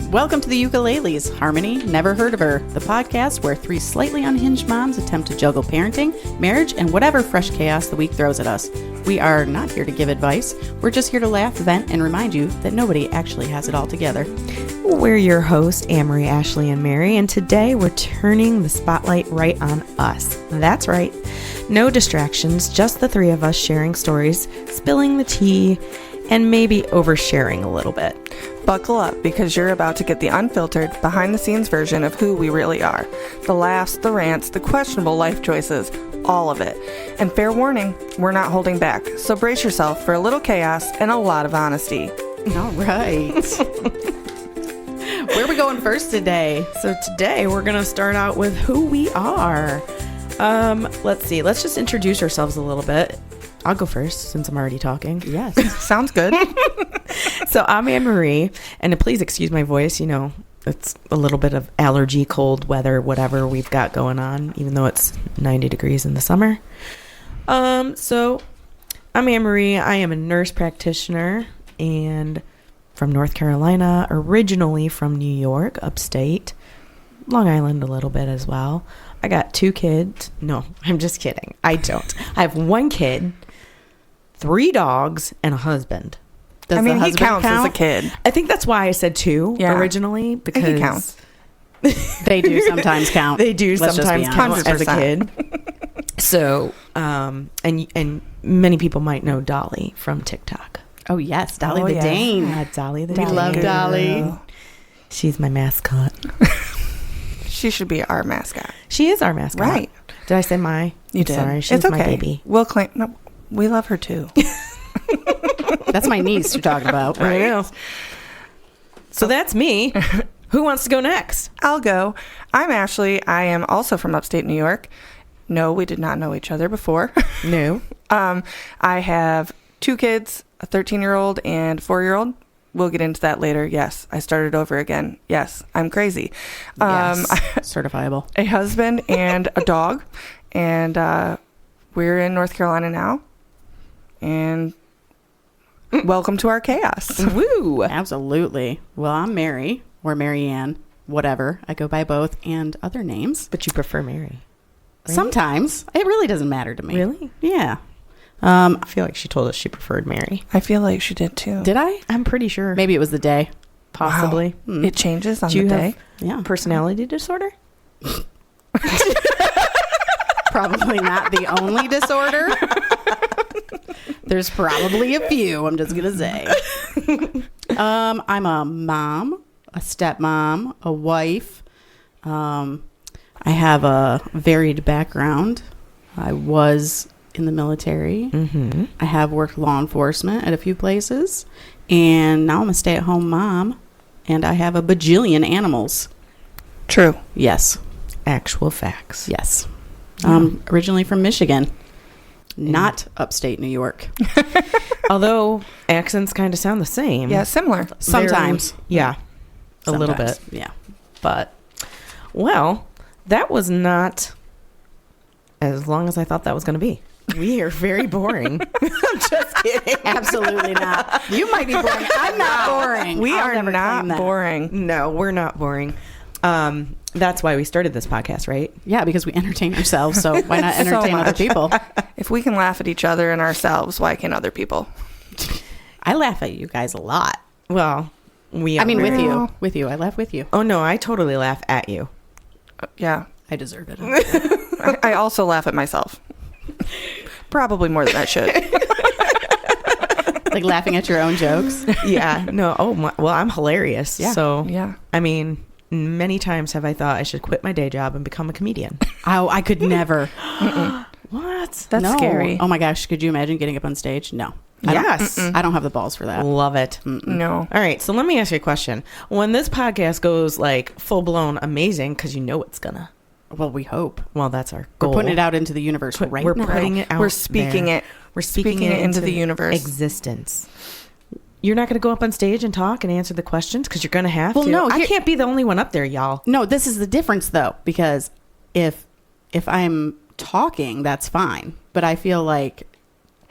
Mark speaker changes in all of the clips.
Speaker 1: Welcome to the Ukeleles, Harmony, Never Heard of Her, the podcast where three slightly unhinged moms attempt to juggle parenting, marriage, and whatever fresh chaos the week throws at us. We are not here to give advice. We're just here to laugh, vent, and remind you that nobody actually has it all together.
Speaker 2: We're your hosts, Amory, Ashley, and Mary, and today we're turning the spotlight right on us. That's right. No distractions, just the three of us sharing stories, spilling the tea, and maybe oversharing a little bit.
Speaker 3: Buckle up, because you're about to get the unfiltered, behind-the-scenes version of who we really are. The laughs, the rants, the questionable life choices, all of it. And fair warning, we're not holding back. So brace yourself for a little chaos and a lot of honesty.
Speaker 1: All right. Where are we going first today?
Speaker 2: So today we're going to start out with who we are. Let's see. Let's just introduce ourselves a little bit. I'll go first since I'm already talking.
Speaker 3: Yes. Sounds good.
Speaker 2: So I'm Anne-Marie, and please excuse my voice. You know, it's a little bit of allergy, cold weather, whatever we've got going on, even though it's 90 degrees in the summer. So I'm Anne-Marie. I am a nurse practitioner and from North Carolina, originally from New York, upstate, Long Island a little bit as well. I got 2 kids. No, I'm just kidding. I don't. I have 1 kid, 3 dogs, and a husband.
Speaker 3: Does he counts count? As a kid.
Speaker 2: I think that's why I said 2 originally, because
Speaker 3: he counts.
Speaker 1: They do sometimes count.
Speaker 2: They do sometimes count as a kid. So, and many people might know Dolly from TikTok.
Speaker 1: Oh yes, Dolly the Dane.
Speaker 2: Yeah, Dolly the
Speaker 1: Dane. We love Dolly.
Speaker 2: She's my mascot.
Speaker 3: She should be our mascot.
Speaker 2: She is our mascot.
Speaker 3: Right.
Speaker 2: Did I say my?
Speaker 3: You did.
Speaker 2: Sorry, she's my baby.
Speaker 3: We'll claim. No, we love her too.
Speaker 1: That's my niece you're talking about.
Speaker 2: Right. I know. So that's me. Who wants to go next?
Speaker 3: I'll go. I'm Ashley. I am also from upstate New York. No, we did not know each other before.
Speaker 2: No.
Speaker 3: I have 2 kids, a 13-year-old and 4-year-old. We'll get into that later. Yes, I started over again. Yes, I'm crazy.
Speaker 1: Yes, certifiable.
Speaker 3: A husband and a dog. And we're in North Carolina now. And welcome to our chaos.
Speaker 1: Woo! Absolutely. Well, I'm Mary, or Marianne, whatever. I go by both and other names.
Speaker 2: But you prefer Mary.
Speaker 1: Right? Sometimes. It really doesn't matter to me.
Speaker 2: Really?
Speaker 1: Yeah.
Speaker 2: I feel like she told us she preferred Mary.
Speaker 3: I feel like she did too.
Speaker 1: Did I?
Speaker 2: I'm pretty sure.
Speaker 1: Maybe it was the day.
Speaker 2: Possibly.
Speaker 3: Wow. It changes on the day.
Speaker 2: Yeah. Personality disorder?
Speaker 1: Probably not the only disorder. There's probably a few, I'm just going to say. I'm a mom, a stepmom, a wife. I have a varied background. I was in the military.
Speaker 2: Mm-hmm.
Speaker 1: I have worked law enforcement at a few places. And now I'm a stay-at-home mom. And I have a bajillion animals.
Speaker 3: True.
Speaker 1: Yes.
Speaker 2: Actual facts.
Speaker 1: Yes. Originally from Michigan. Not upstate New York.
Speaker 2: Although accents kind of sound the same.
Speaker 3: Yeah, similar.
Speaker 1: Sometimes.
Speaker 2: Yeah. A little bit.
Speaker 1: Yeah.
Speaker 2: But, well, that was not as long as I thought that was going to be. We are very boring. I'm just kidding.
Speaker 1: Absolutely not. You might be boring. I'm not boring.
Speaker 3: We are not boring.
Speaker 2: No, we're not boring. That's why we started this podcast, right?
Speaker 1: Yeah, because we entertain ourselves. So why not entertain other people?
Speaker 3: If we can laugh at each other and ourselves, why can't other people?
Speaker 1: I laugh at you guys a lot.
Speaker 2: Well,
Speaker 1: I mean, with you. With you. I laugh with you.
Speaker 2: Oh, no, I totally laugh at you.
Speaker 3: Yeah.
Speaker 1: I deserve it.
Speaker 3: I also laugh at myself. Probably more than I should.
Speaker 1: Like laughing at your own jokes?
Speaker 2: Yeah. No. Oh, well, I'm hilarious.
Speaker 1: Yeah.
Speaker 2: So,
Speaker 3: yeah.
Speaker 2: I mean, many times have I thought I should quit my day job and become a comedian.
Speaker 1: Oh, I could never.
Speaker 2: What?
Speaker 3: That's scary.
Speaker 1: Oh my gosh. Could you imagine getting up on stage? No.
Speaker 2: Yes.
Speaker 1: I don't have the balls for that.
Speaker 2: Love it.
Speaker 3: No.
Speaker 2: All right. So let me ask you a question. When this podcast goes like full blown amazing, because you know it's gonna.
Speaker 1: Well, we hope.
Speaker 2: Well, that's our goal.
Speaker 1: We're putting it out into the universe right
Speaker 2: We're
Speaker 1: now.
Speaker 2: putting it out.
Speaker 3: We're speaking
Speaker 2: there.
Speaker 3: it.
Speaker 2: We're speaking it
Speaker 3: into the universe.
Speaker 2: Existence. You're not going to go up on stage and talk and answer the questions because you're going to have to.
Speaker 1: No,
Speaker 2: I can't be the only one up there, y'all.
Speaker 1: No, this is the difference, though, because if I'm talking, that's fine. But I feel like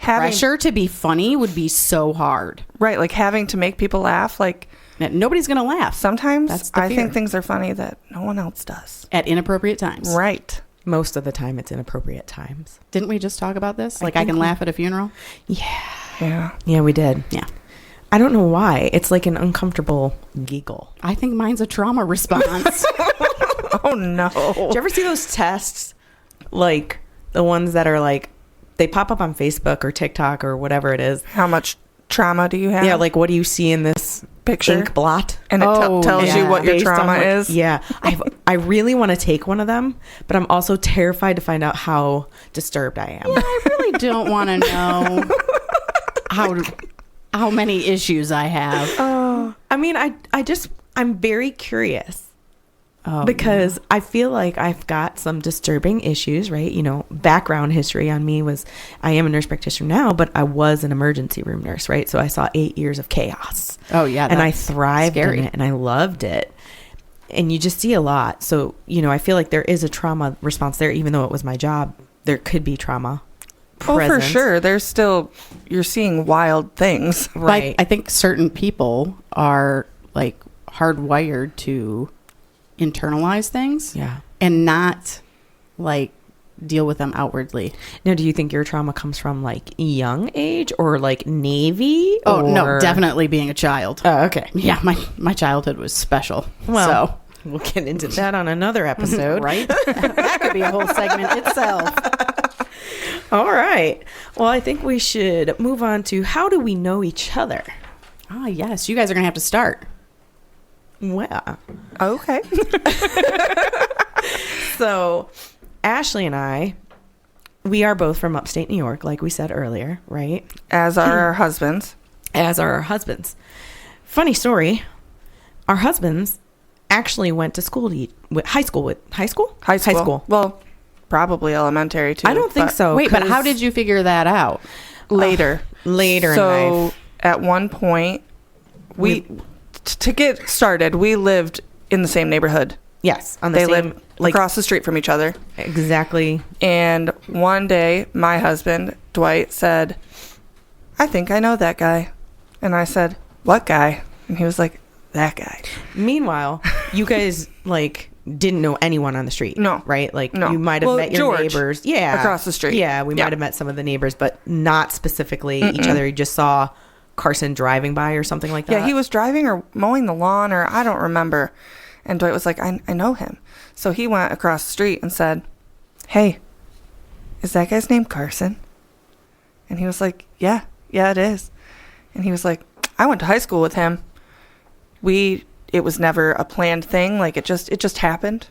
Speaker 1: pressure to be funny would be so hard.
Speaker 3: Right, like having to make people laugh. Like,
Speaker 1: Nobody's going to laugh.
Speaker 3: Sometimes
Speaker 1: That's the
Speaker 3: I
Speaker 1: fear.
Speaker 3: think things are funny that no one else does.
Speaker 1: At inappropriate times.
Speaker 3: Right.
Speaker 2: Most of the time, it's inappropriate times.
Speaker 1: Didn't we just talk about this? Like, I
Speaker 2: think
Speaker 1: can
Speaker 2: we-
Speaker 1: laugh at a funeral?
Speaker 3: Yeah.
Speaker 2: Yeah, we did.
Speaker 1: Yeah.
Speaker 2: I don't know why. It's like an uncomfortable giggle.
Speaker 1: I think mine's a trauma response.
Speaker 3: Oh, no.
Speaker 2: Did you ever see those tests? Like the ones that are like, they pop up on Facebook or TikTok or whatever it is.
Speaker 3: How much trauma do you have?
Speaker 2: Yeah, like what do you see in this
Speaker 3: Picture?
Speaker 2: ink blot?
Speaker 3: And it tells
Speaker 1: yeah.
Speaker 3: you what your
Speaker 2: Based on
Speaker 3: trauma
Speaker 2: what-
Speaker 3: is?
Speaker 2: Yeah. I really want to take one of them, but I'm also terrified to find out how disturbed I am.
Speaker 1: I really don't want to know how many issues I have.
Speaker 2: I mean, I'm very curious.
Speaker 1: Oh,
Speaker 2: Because I feel like I've got some disturbing issues, right? You know, background history on me was I am a nurse practitioner now, but I was an emergency room nurse, right? So I saw 8 years of chaos.
Speaker 1: Oh, yeah.
Speaker 2: And I
Speaker 1: that's
Speaker 2: thrived
Speaker 1: scary.
Speaker 2: in it and I loved it. And you just see a lot. So, you know, I feel like there is a trauma response there, even though it was my job. There could be trauma.
Speaker 3: Oh, for
Speaker 2: present.
Speaker 3: sure. There's still, you're seeing wild things.
Speaker 2: Right.
Speaker 1: Like, I think certain people are like hardwired to internalize things
Speaker 2: Yeah.
Speaker 1: and not like deal with them outwardly.
Speaker 2: Now, do you think your trauma comes from like young age or like Navy?
Speaker 1: Oh, no,
Speaker 2: or-
Speaker 1: definitely being a child.
Speaker 2: Oh, okay.
Speaker 1: Yeah, my childhood was special.
Speaker 2: Well, we'll get into that on another
Speaker 1: so,
Speaker 2: episode.
Speaker 1: right? That could be a whole segment itself.
Speaker 2: All right. Well, I think we should move on to how do we know each other?
Speaker 1: Ah, yes. You guys are going to have to start.
Speaker 2: Well,
Speaker 3: Okay.
Speaker 2: so Ashley and I, we are both from upstate New York, like we said earlier, right?
Speaker 3: As are our husbands.
Speaker 2: As are our husbands. Funny story. Our husbands actually went to school high school.
Speaker 3: Well, probably elementary too.
Speaker 2: I don't think
Speaker 3: but
Speaker 2: so.
Speaker 1: Wait, but how
Speaker 2: 'cause
Speaker 1: did you figure that out?
Speaker 3: Later.
Speaker 2: later in
Speaker 3: So
Speaker 2: life?
Speaker 3: at one point, to get started, we lived in the same neighborhood.
Speaker 2: Yes, on the
Speaker 3: They
Speaker 2: same
Speaker 3: lived across the street from each other.
Speaker 2: exactly.
Speaker 3: And one day, my husband, Dwight, said, I think I know that guy. And I said, what guy? And he was like, that guy.
Speaker 2: Meanwhile, you guys like didn't know anyone on the street.
Speaker 3: No.
Speaker 2: Right? Like
Speaker 3: No.
Speaker 2: you might have
Speaker 3: Well,
Speaker 2: met your
Speaker 3: George,
Speaker 2: neighbors. Yeah.
Speaker 3: across the street.
Speaker 2: Yeah, we
Speaker 3: Yeah.
Speaker 2: might have met some of the neighbors, but not specifically each other. You just saw Carson driving by or something like that.
Speaker 3: Yeah, he was driving or mowing the lawn or I don't remember. And Dwight was like, I know him. So he went across the street and said, hey, is that guy's name Carson? And he was like, yeah, it is. And he was like, I went to high school with him. It was never a planned thing. Like it just happened.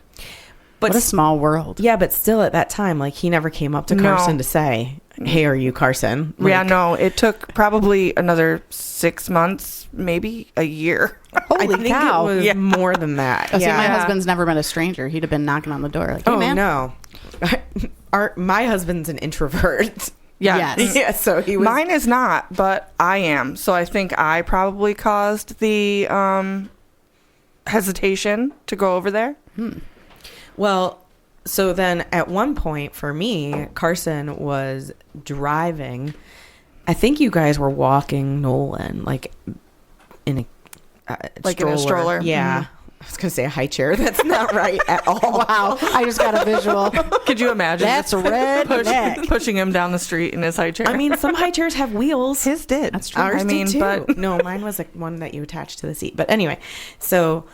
Speaker 2: But
Speaker 1: What a small world.
Speaker 2: yeah, but still at that time, like he never came up to
Speaker 3: No.
Speaker 2: Carson to say, "Hey, are you Carson?"
Speaker 3: Yeah,
Speaker 2: Like,
Speaker 3: no, it took probably another 6 months, maybe a year.
Speaker 2: I
Speaker 1: Holy
Speaker 2: think
Speaker 1: cow.
Speaker 2: it was
Speaker 3: Yeah.
Speaker 2: more than that.
Speaker 1: Oh, see, my
Speaker 3: Yeah.
Speaker 1: husband's never been a stranger. He'd have been knocking on the door like, hey,
Speaker 2: Oh
Speaker 1: man.
Speaker 2: no, my husband's an introvert.
Speaker 3: Yeah.
Speaker 1: Yes.
Speaker 2: Yeah, so he was.
Speaker 3: Mine is not, but I am. So I think I probably caused the hesitation to go over there.
Speaker 2: Well, so then at one point for me, Carson was driving. I think you guys were walking Nolan like in a
Speaker 3: Like in a stroller?
Speaker 2: Yeah. I was gonna say a high chair. That's not right at all.
Speaker 1: Wow. I just got a visual.
Speaker 3: Could you imagine?
Speaker 1: That's redneck.
Speaker 3: Pushing him down the street in his high chair.
Speaker 2: I mean, some high chairs have wheels.
Speaker 3: his did.
Speaker 1: That's true.
Speaker 2: Ours
Speaker 3: I mean,
Speaker 2: did too.
Speaker 3: but
Speaker 2: No, mine was like one that you attached to the seat. But anyway, so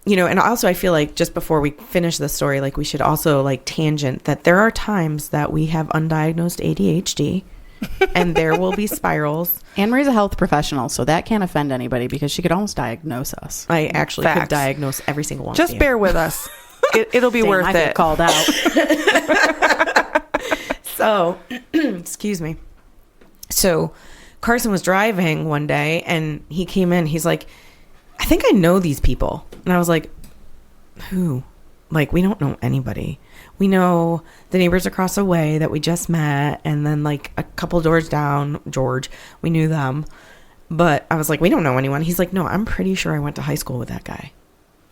Speaker 2: you know, and also I feel like just before we finish the story, like we should also like tangent that there are times that we have undiagnosed ADHD and there will be spirals.
Speaker 1: Anne Marie's a health professional, so that can't offend anybody because she could almost diagnose us.
Speaker 2: I actually could
Speaker 3: Facts.
Speaker 2: diagnose every single one.
Speaker 3: just
Speaker 2: of you.
Speaker 3: bear with us. It'll be
Speaker 1: Damn,
Speaker 3: worth
Speaker 1: I feel
Speaker 3: it.
Speaker 1: called out.
Speaker 2: So, excuse me. So, Carson was driving one day and he came in. He's like, I think I know these people. And I was like, who? Like, we don't know anybody. We know the neighbors across the way that we just met. And then, like, a couple doors down, George, we knew them. But I was like, we don't know anyone. He's like, no, I'm pretty sure I went to high school with that guy.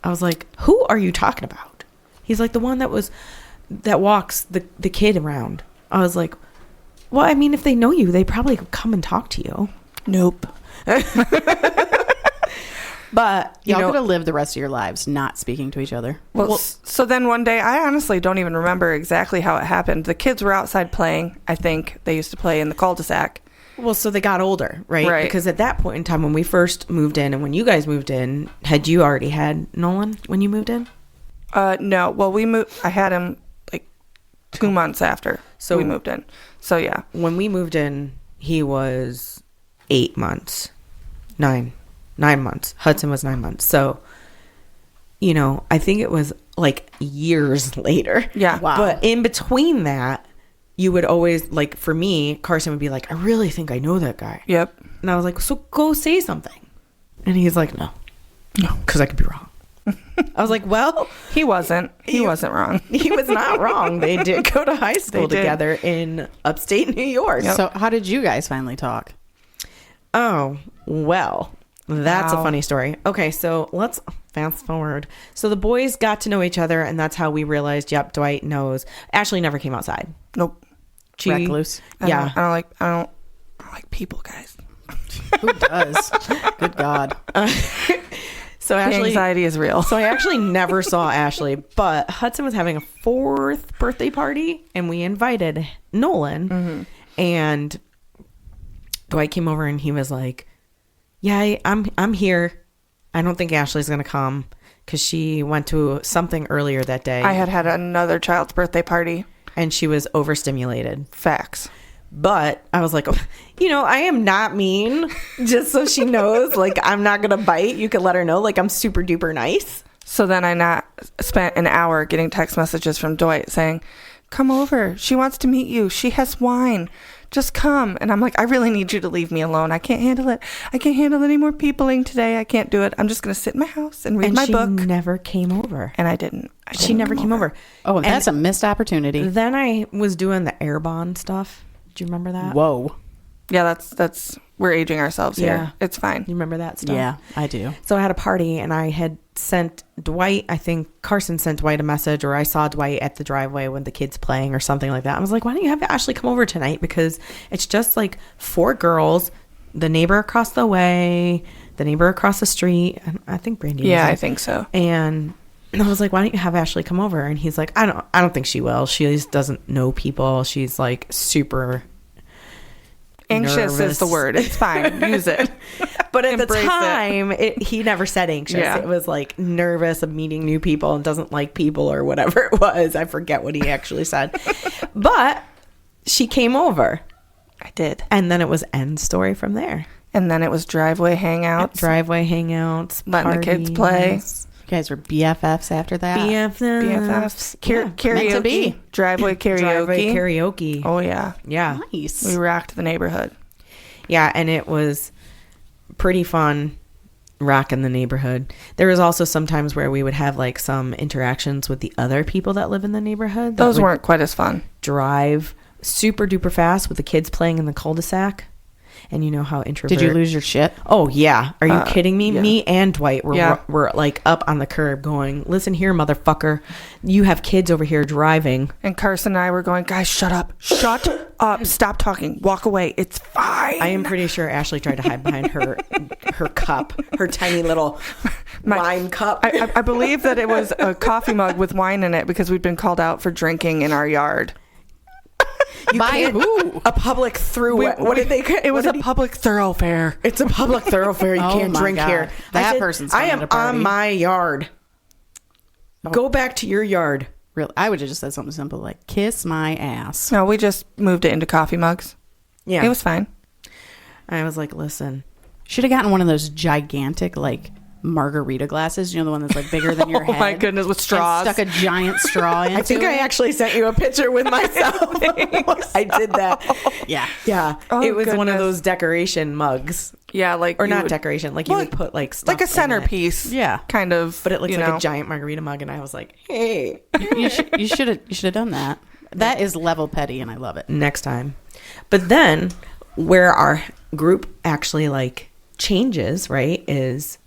Speaker 2: I was like, who are you talking about? He's like, the one that walks the kid around. I was like, well, I mean, if they know you, they probably come and talk to you.
Speaker 3: Nope.
Speaker 2: But,
Speaker 1: Y'all could have lived the rest of your lives not speaking to each other.
Speaker 3: Well, so then one day, I honestly don't even remember exactly how it happened. The kids were outside playing. I think they used to play in the cul-de-sac.
Speaker 2: well, so they got older, right?
Speaker 3: Right.
Speaker 2: Because at that point in time, when we first moved in and when you guys moved in, had you already had Nolan when you moved in?
Speaker 3: No. Well, we moved. I had him like 2 months after we moved in. So yeah.
Speaker 2: When we moved in, he was 8 months. 9 months. Hudson was 9 months. So, you know, I think it was like years later.
Speaker 3: Yeah.
Speaker 1: Wow.
Speaker 2: But in between that, you would always, like, for me, Carson would be like, I really think I know that guy.
Speaker 3: Yep.
Speaker 2: And I was like, so go say something. And he's like, no, because I could be wrong. I was like, well,
Speaker 3: He wasn't. He wasn't wrong.
Speaker 2: he was not wrong. They did go to high school
Speaker 3: They did.
Speaker 2: together in upstate New York.
Speaker 1: So how did you guys finally talk?
Speaker 2: Oh, well, that's
Speaker 3: Wow.
Speaker 2: a funny story. Okay, so let's fast forward. So the boys got to know each other, and that's how we realized, yep, Dwight knows. Ashley never came outside.
Speaker 3: Nope.
Speaker 2: She,
Speaker 1: Recluse.
Speaker 2: Yeah.
Speaker 3: I don't like people, guys.
Speaker 1: Who does? Good God.
Speaker 2: So
Speaker 3: The
Speaker 2: Ashley,
Speaker 3: anxiety is real.
Speaker 2: so I actually never saw Ashley, but Hudson was having a 4th birthday party, and we invited Nolan, and Dwight came over, and he was like, "Yeah, I'm here. I don't think Ashley's gonna come because she went to something earlier that day,
Speaker 3: I had another child's birthday party.
Speaker 2: and she was overstimulated."
Speaker 3: Facts.
Speaker 2: But I was like, you know, I am not mean, just so she knows, like, I'm not going to bite. You could let her know, like, I'm super duper nice.
Speaker 3: So then I spent an hour getting text messages from Dwight saying, come over. She wants to meet you. She has wine. Just come. And I'm like, I really need you to leave me alone. I can't handle it. I can't handle any more peopling today. I can't do it. I'm just going to sit in my house and read
Speaker 2: And
Speaker 3: my
Speaker 2: she
Speaker 3: book.
Speaker 2: never came over.
Speaker 3: And I didn't.
Speaker 2: She never came over.
Speaker 1: Oh, that's a missed opportunity.
Speaker 2: Then I was doing the air bond stuff. Do you remember that?
Speaker 1: Whoa.
Speaker 3: Yeah, that's we're aging ourselves here.
Speaker 2: Yeah.
Speaker 3: It's fine.
Speaker 2: You remember that stuff?
Speaker 1: Yeah, I do.
Speaker 2: So I had a party, and I had sent Dwight, I think Carson sent Dwight a message, or I saw Dwight at the driveway when the kids playing or something like that. I was like, why don't you have Ashley come over tonight? Because it's just like 4 girls, the neighbor across the way, the neighbor across the street. And I think Brandy was
Speaker 3: Yeah,
Speaker 2: there.
Speaker 3: I think so.
Speaker 2: And I was like, why don't you have Ashley come over? And he's like, I don't think she will. She just doesn't know people. She's like super
Speaker 3: Anxious
Speaker 2: nervous.
Speaker 3: is the word. It's fine. Use it.
Speaker 2: But at the
Speaker 3: Embrace it.
Speaker 2: time, he never said anxious.
Speaker 3: Yeah.
Speaker 2: It was like nervous of meeting new people and doesn't like people or whatever it was. I forget what he actually said. But she came over.
Speaker 3: I did.
Speaker 2: And then it was end story from there.
Speaker 3: And then it was driveway hangouts.
Speaker 2: Driveway hangouts.
Speaker 3: Letting the kids play.
Speaker 2: parties,
Speaker 1: You guys were BFFs after that?
Speaker 3: BFFs.
Speaker 1: Yeah,
Speaker 3: Karaoke.
Speaker 1: meant to be.
Speaker 3: Driveway karaoke.
Speaker 2: Driveway karaoke.
Speaker 3: Oh, yeah.
Speaker 2: Yeah.
Speaker 1: Nice.
Speaker 3: We rocked the neighborhood.
Speaker 2: Yeah, and it was pretty fun rocking the neighborhood. There was also some times where we would have like some interactions with the other people that live in the neighborhood. that
Speaker 3: Those
Speaker 2: would
Speaker 3: weren't quite as fun.
Speaker 2: drive super duper fast with the kids playing in the cul-de-sac. And you know how introvert.
Speaker 1: Did you lose your shit?
Speaker 2: Oh, yeah. Are you kidding me?
Speaker 3: yeah.
Speaker 2: Me and Dwight were like up on the curb going, listen here, motherfucker. You have kids over here driving.
Speaker 3: And Carson and I were going, guys, shut up. Shut up. Stop talking. Walk away. It's fine.
Speaker 2: I am pretty sure Ashley tried to hide behind her cup, her tiny little wine cup.
Speaker 3: I believe that it was a coffee mug with wine in it because we'd been called out for drinking in our yard.
Speaker 1: By who?
Speaker 2: A public throughway. What did they?
Speaker 3: It was a public thoroughfare.
Speaker 2: It's a public thoroughfare. You
Speaker 1: Oh
Speaker 2: can't
Speaker 1: my
Speaker 2: drink
Speaker 1: God.
Speaker 2: here.
Speaker 1: That
Speaker 2: I said,
Speaker 1: person's
Speaker 2: I
Speaker 1: throwing
Speaker 2: am
Speaker 1: a party.
Speaker 2: on my yard. Go back to your yard.
Speaker 1: Real, I would have just said something simple like "kiss my ass."
Speaker 3: No, we just moved it into coffee mugs.
Speaker 2: Yeah,
Speaker 3: It was fine.
Speaker 2: I was like, listen.
Speaker 1: Should have gotten one of those gigantic like margarita glasses. You know, the one that's like bigger than your
Speaker 3: Oh
Speaker 1: head.
Speaker 3: my goodness, with
Speaker 1: And
Speaker 3: straws.
Speaker 1: stuck a giant straw into
Speaker 2: I think I
Speaker 1: it.
Speaker 2: actually sent you a picture with myself. I did that.
Speaker 1: Yeah.
Speaker 2: Yeah,
Speaker 3: Oh,
Speaker 2: it was one of
Speaker 3: goodness.
Speaker 2: those decoration mugs,
Speaker 3: Yeah, like
Speaker 2: or
Speaker 3: you
Speaker 2: not
Speaker 3: would-
Speaker 2: decoration. Like you
Speaker 3: Well,
Speaker 2: would put like stuff
Speaker 3: like a
Speaker 2: in it.
Speaker 3: centerpiece.
Speaker 1: Yeah.
Speaker 3: kind of.
Speaker 2: but it looks
Speaker 3: you
Speaker 2: like
Speaker 3: know.
Speaker 2: a giant margarita mug, and I was like, hey,
Speaker 1: You should have done that. That is level petty, and I love it.
Speaker 2: next time. But then where our group actually like changes, right, is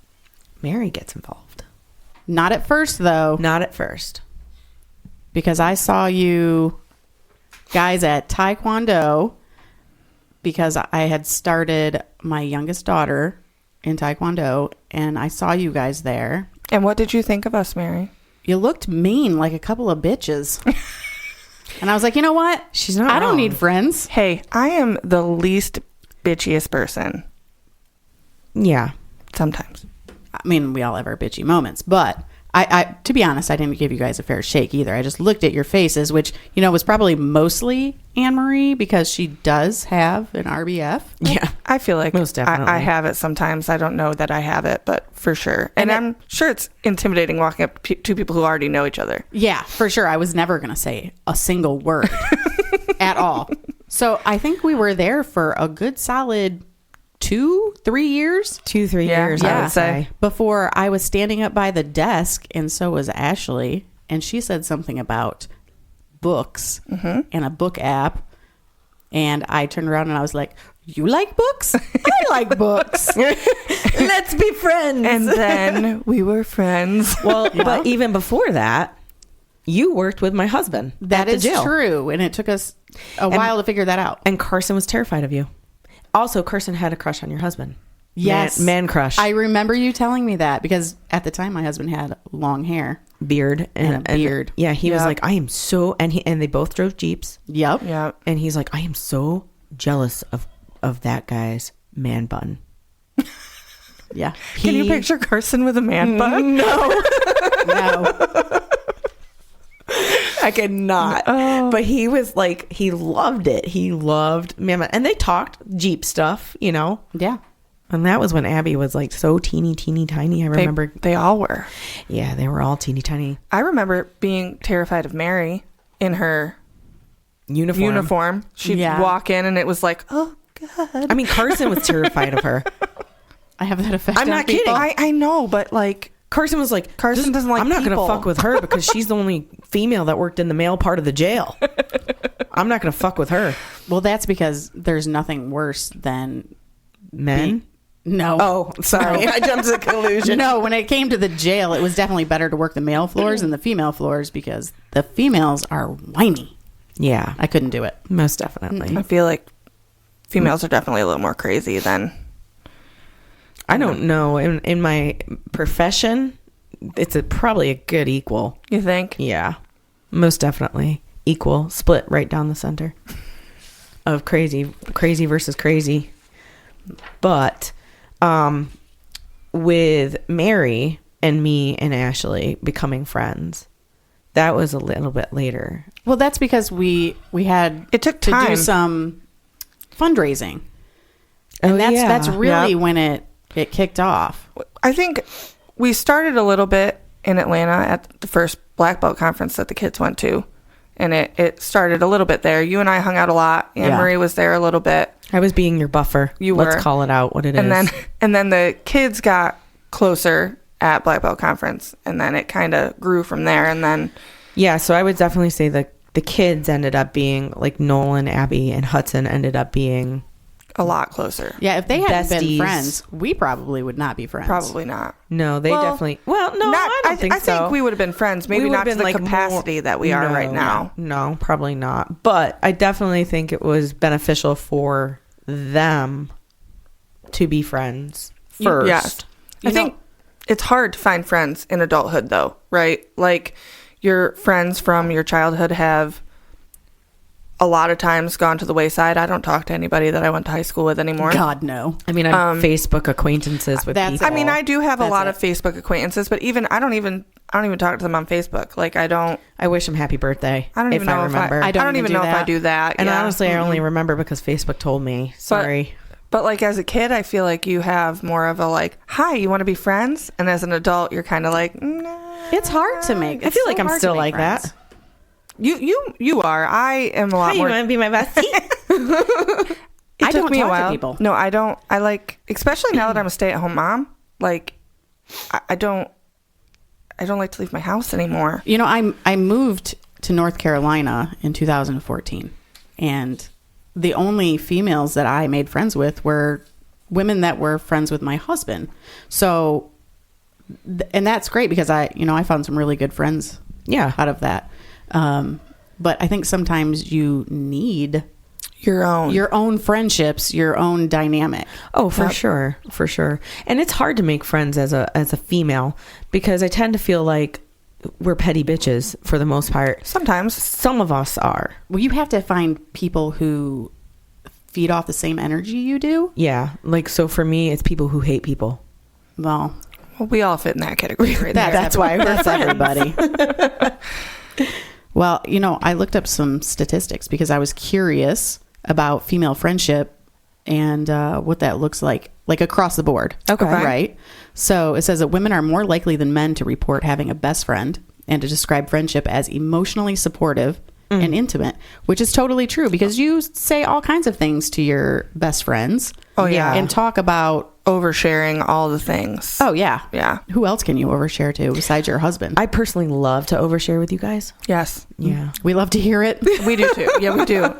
Speaker 2: Mary gets involved.
Speaker 1: Not at first though,
Speaker 2: Not at first.
Speaker 1: because I saw you guys at Taekwondo because I had started my youngest daughter in Taekwondo, and I saw you guys there.
Speaker 3: And what did you think of us, Mary?
Speaker 1: You looked mean, like a couple of bitches. And I was like, you know what?
Speaker 2: She's not
Speaker 1: I don't
Speaker 2: wrong.
Speaker 1: need friends.
Speaker 3: Hey, I am the least bitchiest person
Speaker 2: Yeah.
Speaker 3: sometimes.
Speaker 1: I mean, we all have our bitchy moments, but I to be honest, I didn't give you guys a fair shake either. I just looked at your faces, which, was probably mostly Anne-Marie because she does have an RBF.
Speaker 2: Yeah.
Speaker 3: I feel like
Speaker 2: Most definitely.
Speaker 3: I have it sometimes. I don't know that I have it, but for sure. And I'm sure it's intimidating walking up to people who already know each other.
Speaker 1: Yeah, for sure. I was never going to say a single word at all. So I think we were there for a good solid 2-3 years
Speaker 2: 2-3
Speaker 3: Yeah,
Speaker 2: years,
Speaker 3: yeah.
Speaker 2: I would say.
Speaker 1: before I was standing up by the desk, and so was Ashley, and she said something about books and a book app, and I turned around and I was like, you like books? I like books.
Speaker 2: Let's be friends.
Speaker 3: And then we were friends.
Speaker 2: Well, but even before that, you worked with my husband.
Speaker 1: That
Speaker 2: at the
Speaker 1: is
Speaker 2: jail.
Speaker 1: true, and it took us a while to figure that out.
Speaker 2: And Carson was terrified of you. Also, Carson had a crush on your husband.
Speaker 1: Yes.
Speaker 2: Man crush.
Speaker 1: I remember you telling me that because at the time my husband had long hair.
Speaker 2: Beard.
Speaker 1: And a beard.
Speaker 2: Yeah, he was
Speaker 3: Yep.
Speaker 2: like, I am so... And they both drove Jeeps.
Speaker 1: Yep.
Speaker 3: Yeah.
Speaker 2: And he's like, I am so jealous of that guy's man bun.
Speaker 1: Yeah.
Speaker 3: Can you picture Carson with a man bun?
Speaker 2: No.
Speaker 1: No.
Speaker 2: I could not.
Speaker 3: Oh.
Speaker 2: But he was like, he loved it. He loved man bun. And they talked Jeep stuff,
Speaker 1: Yeah.
Speaker 2: And that was when Abby was like so teeny tiny. I remember.
Speaker 3: They all were.
Speaker 2: Yeah, they were all teeny tiny.
Speaker 3: I remember being terrified of Mary in her uniform. She'd
Speaker 1: Yeah.
Speaker 3: walk in and it was like, oh, God.
Speaker 2: I mean, Carson was terrified of her.
Speaker 1: I have that effect
Speaker 2: I'm
Speaker 1: on
Speaker 2: not
Speaker 1: people.
Speaker 2: kidding.
Speaker 3: I know, but like,
Speaker 2: Carson was like,
Speaker 3: Carson doesn't like
Speaker 2: I'm not going to
Speaker 3: people."
Speaker 2: fuck with her because she's the only female that worked in the male part of the jail. I'm not going to fuck with her.
Speaker 1: Well, that's because there's nothing worse than
Speaker 2: Men?
Speaker 1: no.
Speaker 2: Oh, sorry. I jumped to the conclusion.
Speaker 1: No, when it came to the jail, it was definitely better to work the male floors than the female floors because the females are whiny.
Speaker 2: Yeah,
Speaker 1: I couldn't do it.
Speaker 2: most definitely.
Speaker 3: I feel like females are definitely a little more crazy than.
Speaker 2: I don't know. In my profession, it's probably a good equal.
Speaker 3: You think?
Speaker 2: Yeah, most definitely. Equal, split right down the center of crazy versus crazy. But with Mary and me and Ashley becoming friends, that was a little bit later.
Speaker 1: Well, that's because we had
Speaker 3: It took
Speaker 1: to do
Speaker 3: time.
Speaker 1: some fundraising. And
Speaker 2: Oh,
Speaker 1: that's
Speaker 2: yeah.
Speaker 1: really
Speaker 3: Yeah.
Speaker 1: when it kicked off.
Speaker 3: I think we started a little bit in Atlanta at the first Black Belt conference that the kids went to. And it started a little bit there. You and I hung out a lot. Anne Marie was there a little bit.
Speaker 2: I was being your buffer.
Speaker 3: You
Speaker 2: Let's
Speaker 3: were.
Speaker 2: call it out what it is.
Speaker 3: And then the kids got closer at Black Belt conference. And then it kind of grew from there. And then
Speaker 2: Yeah, so I would definitely say that the kids ended up being like Nolan, Abby, and Hudson ended up being
Speaker 3: a lot closer.
Speaker 1: Yeah, if they hadn't been
Speaker 2: Besties.
Speaker 1: friends, we probably would not be friends.
Speaker 3: Probably not.
Speaker 2: no, they
Speaker 3: Well,
Speaker 2: definitely I don't think
Speaker 3: I
Speaker 2: so.
Speaker 3: think we would have been friends. Maybe
Speaker 2: We would
Speaker 3: not
Speaker 2: have
Speaker 3: to the
Speaker 2: been, like,
Speaker 3: capacity
Speaker 2: more-
Speaker 3: that we are right
Speaker 2: No,
Speaker 3: now.
Speaker 2: No, probably not. But I definitely think it was beneficial for them to be friends first.
Speaker 3: Yes. I think it's hard to find friends in adulthood, though, right? Like, your friends from your childhood have a lot of times gone to the wayside. I don't talk to anybody that I went to high school with anymore.
Speaker 1: God, no.
Speaker 2: I mean, I have Facebook acquaintances with
Speaker 1: that's-
Speaker 2: people.
Speaker 3: I mean, I do have a
Speaker 1: That's
Speaker 3: lot
Speaker 1: it.
Speaker 3: of Facebook acquaintances, but I don't even talk to them on Facebook. Like,
Speaker 2: I wish them happy birthday.
Speaker 3: I don't even know
Speaker 2: I remember.
Speaker 3: if I don't
Speaker 1: even
Speaker 3: even
Speaker 1: do
Speaker 3: know if I
Speaker 1: that.
Speaker 3: do that.
Speaker 2: and
Speaker 3: yeah.
Speaker 2: honestly, I only remember because Facebook told me. Sorry.
Speaker 3: But like as a kid, I feel like you have more of a like, hi, you want to be friends? And as an adult, you're kind of like, nah.
Speaker 1: It's hard to make.
Speaker 2: I feel like I'm still like that.
Speaker 3: You are. I am a lot
Speaker 2: Hi, you
Speaker 3: more.
Speaker 2: want to be my bestie?
Speaker 3: It
Speaker 1: I
Speaker 3: took
Speaker 1: don't
Speaker 3: me a
Speaker 1: talk to
Speaker 3: while.
Speaker 1: people.
Speaker 3: No, I don't. I like, especially now that I'm a stay-at-home mom. Like, I don't like to leave my house anymore.
Speaker 1: You know, I moved to North Carolina in 2014, and the only females that I made friends with were women that were friends with my husband. So, and that's great because I found some really good friends
Speaker 2: Yeah.
Speaker 1: out of that. But I think sometimes you need
Speaker 3: your own
Speaker 1: friendships, your own dynamic.
Speaker 2: Oh, for sure. And it's hard to make friends as a female, because I tend to feel like we're petty bitches for the most part.
Speaker 3: Sometimes.
Speaker 2: Some of us are.
Speaker 1: Well, you have to find people who feed off the same energy you do.
Speaker 2: Yeah. Like, so for me, it's people who hate people.
Speaker 1: Well,
Speaker 3: we all fit in that category right there.
Speaker 1: That's why that's everybody. Well, I looked up some statistics because I was curious about female friendship and what that looks like across the board.
Speaker 3: Okay.
Speaker 1: Right. So it says that women are more likely than men to report having a best friend and to describe friendship as emotionally supportive and intimate, which is totally true because you say all kinds of things to your best friends.
Speaker 3: Oh, yeah.
Speaker 1: And talk about
Speaker 3: oversharing all the things.
Speaker 1: Oh, yeah.
Speaker 3: Yeah.
Speaker 1: Who else can you overshare to besides your husband?
Speaker 2: I personally love to overshare with you guys.
Speaker 3: Yes.
Speaker 2: Yeah.
Speaker 1: We love to hear it.
Speaker 3: We do too. Yeah, we do.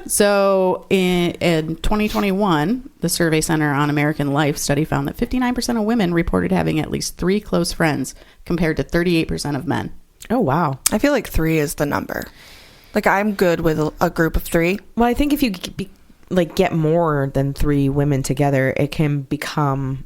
Speaker 1: So in 2021, the Survey Center on American Life study found that 59% of women reported having at least 3 close friends compared to 38% of men.
Speaker 2: Oh, wow.
Speaker 3: I feel like 3 is the number. Like, I'm good with a group of 3.
Speaker 2: Well, I think if you get more than 3 women together, it can become,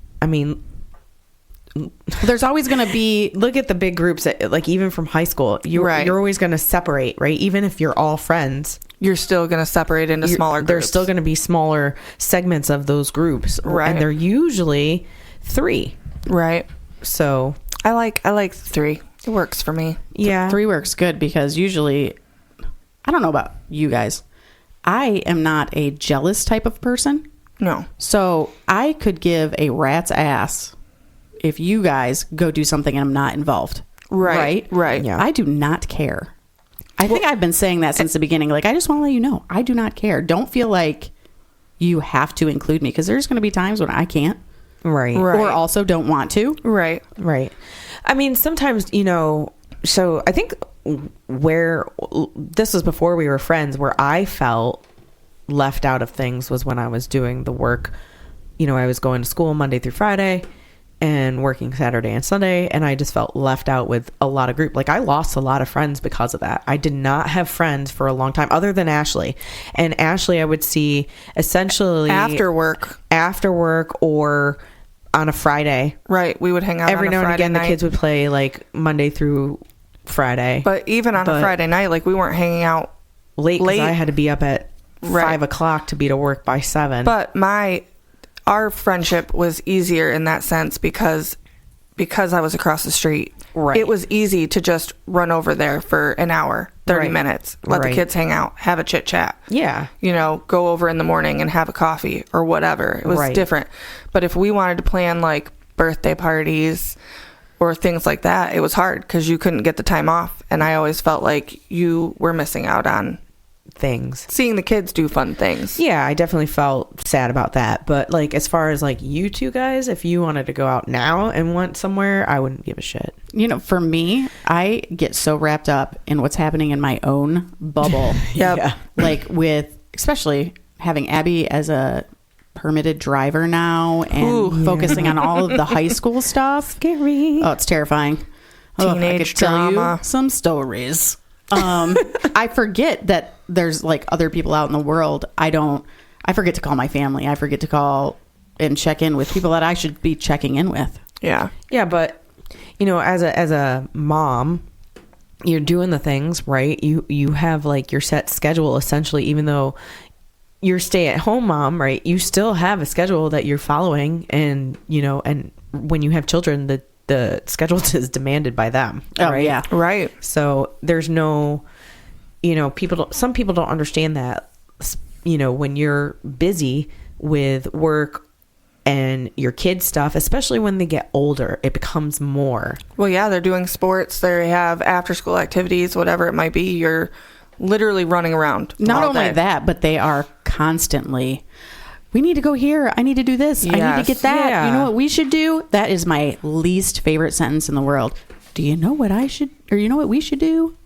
Speaker 1: there's always going to be,
Speaker 2: look at the big groups that, like, even from high school, you're always going to separate, right? Even if you're all friends,
Speaker 3: you're still going to separate into smaller groups.
Speaker 2: There's still going to be smaller segments of those groups,
Speaker 3: right? And
Speaker 2: they're usually 3,
Speaker 3: right?
Speaker 2: So
Speaker 3: I like 3. It works for me.
Speaker 2: Yeah,
Speaker 1: 3 works good because usually, I don't know about you guys, I am not a jealous type of person.
Speaker 3: No.
Speaker 1: So I could give a rat's ass if you guys go do something and I'm not involved.
Speaker 3: Right.
Speaker 2: Yeah.
Speaker 1: I do not care. I think I've been saying that since the beginning. Like, I just want to let you know, I do not care. Don't feel like you have to include me because there's going to be times when I can't.
Speaker 2: Right.
Speaker 1: Or also don't want to.
Speaker 3: Right.
Speaker 2: Sometimes, so I think where this was before we were friends, where I felt left out of things was when I was doing the work. I was going to school Monday through Friday and working Saturday and Sunday, and I just felt left out with a lot of group. Like, I lost a lot of friends because of that. I did not have friends for a long time other than Ashley. And Ashley I would see essentially
Speaker 3: after work
Speaker 2: or on a Friday.
Speaker 3: Right. We would hang out
Speaker 2: every
Speaker 3: on a
Speaker 2: now and
Speaker 3: Friday
Speaker 2: again.
Speaker 3: night.
Speaker 2: The kids would play like Monday through Friday.
Speaker 3: But even on a Friday night, like, we weren't hanging out
Speaker 2: late because I had to be up at 5 o'clock to be to work by 7.
Speaker 3: But our friendship was easier in that sense because I was across the street.
Speaker 2: Right.
Speaker 3: It was easy to just run over there for an hour, 30 minutes, let the kids hang out, have a chit chat.
Speaker 2: Yeah.
Speaker 3: Go over in the morning and have a coffee or whatever. It was different. But if we wanted to plan like birthday parties or things like that, it was hard because you couldn't get the time off. And I always felt like you were missing out on
Speaker 2: things,
Speaker 3: seeing the kids do fun things.
Speaker 2: Yeah, I definitely felt sad about that. But like, as far as like you two guys, if you wanted to go out now and went somewhere, I wouldn't give a shit.
Speaker 1: For me, I get so wrapped up in what's happening in my own bubble.
Speaker 3: Yeah.
Speaker 1: Like, with especially having Abby as a permitted driver now and focusing on all of the high school stuff.
Speaker 2: Scary.
Speaker 1: Oh, it's terrifying.
Speaker 3: Teenage
Speaker 1: I could tell
Speaker 3: drama.
Speaker 1: you some stories. I forget that there's like other people out in the world. I forget to call my family. I forget to call and check in with people that I should be checking in with.
Speaker 3: Yeah.
Speaker 2: Yeah, but as a mom, you're doing the things, right? You have like your set schedule essentially, even though you're stay-at-home mom, right? You still have a schedule that you're following, and and when you have children, the schedule is demanded by them.
Speaker 1: Oh,
Speaker 2: right?
Speaker 1: yeah.
Speaker 3: Right.
Speaker 2: So there's no, some people don't understand that, when you're busy with work and your kids stuff, especially when they get older, it becomes more.
Speaker 3: Well, yeah, they're doing sports. They have after school activities, whatever it might be. You're literally running around.
Speaker 1: Not only that, but they are constantly, we need to go here. I need to do this. I need to get that.
Speaker 2: Yeah.
Speaker 1: You know what we should do? That is my least favorite sentence in the world. Do you know what I should, or you know what we should do?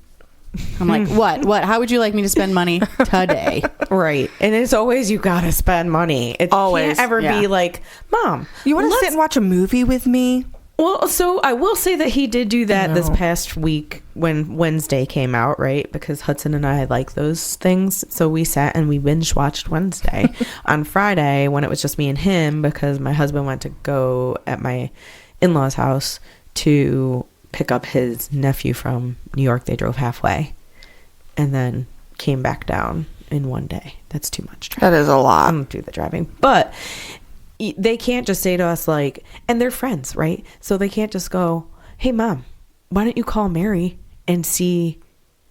Speaker 1: I'm like, what? How would you like me to spend money today?
Speaker 2: Right. And it's always, you got to spend money. It
Speaker 3: always
Speaker 2: can't ever be like, Mom,
Speaker 3: you want to sit and watch a movie with me?
Speaker 2: Well, so I will say that he did do that this past week when Wednesday came out, right? Because Hudson and I like those things. So we sat and we binge watched Wednesday. On Friday, when it was just me and him, because my husband went to go at my in-laws' house to pick up his nephew from New York. They drove halfway and then came back down in one day. That's too much driving.
Speaker 3: That is a lot.
Speaker 2: I'm going to do the driving. But they can't just say to us like, and they're friends, right? So they can't just go, hey mom, why don't you call Mary and see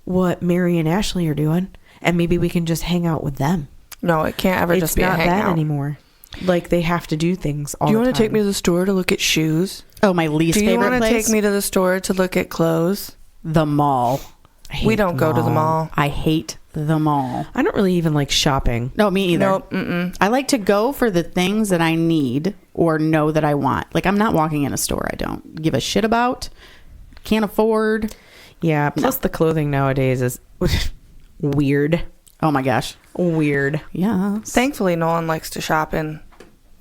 Speaker 2: what Mary and Ashley are doing, and maybe we can just hang out with them.
Speaker 3: No, it can't ever just be a hangout.
Speaker 2: It's not that anymore. Like, they have to do things all the time.
Speaker 3: Do you want to take me to the store to look at shoes?
Speaker 1: Oh, my least favorite place.
Speaker 3: Do you want to take me to the store to look at clothes?
Speaker 1: The mall.
Speaker 3: We don't go to the mall.
Speaker 1: I hate the mall.
Speaker 2: I don't really even like shopping.
Speaker 1: No, me either.
Speaker 3: Nope. Mm-mm.
Speaker 1: I like to go for the things that I need or know that I want. Like, I'm not walking in a store I don't give a shit about, can't afford.
Speaker 2: Yeah, plus the clothing nowadays is weird.
Speaker 1: Oh my gosh.
Speaker 2: Weird.
Speaker 1: Yeah.
Speaker 3: Thankfully, Nolan likes to shop in,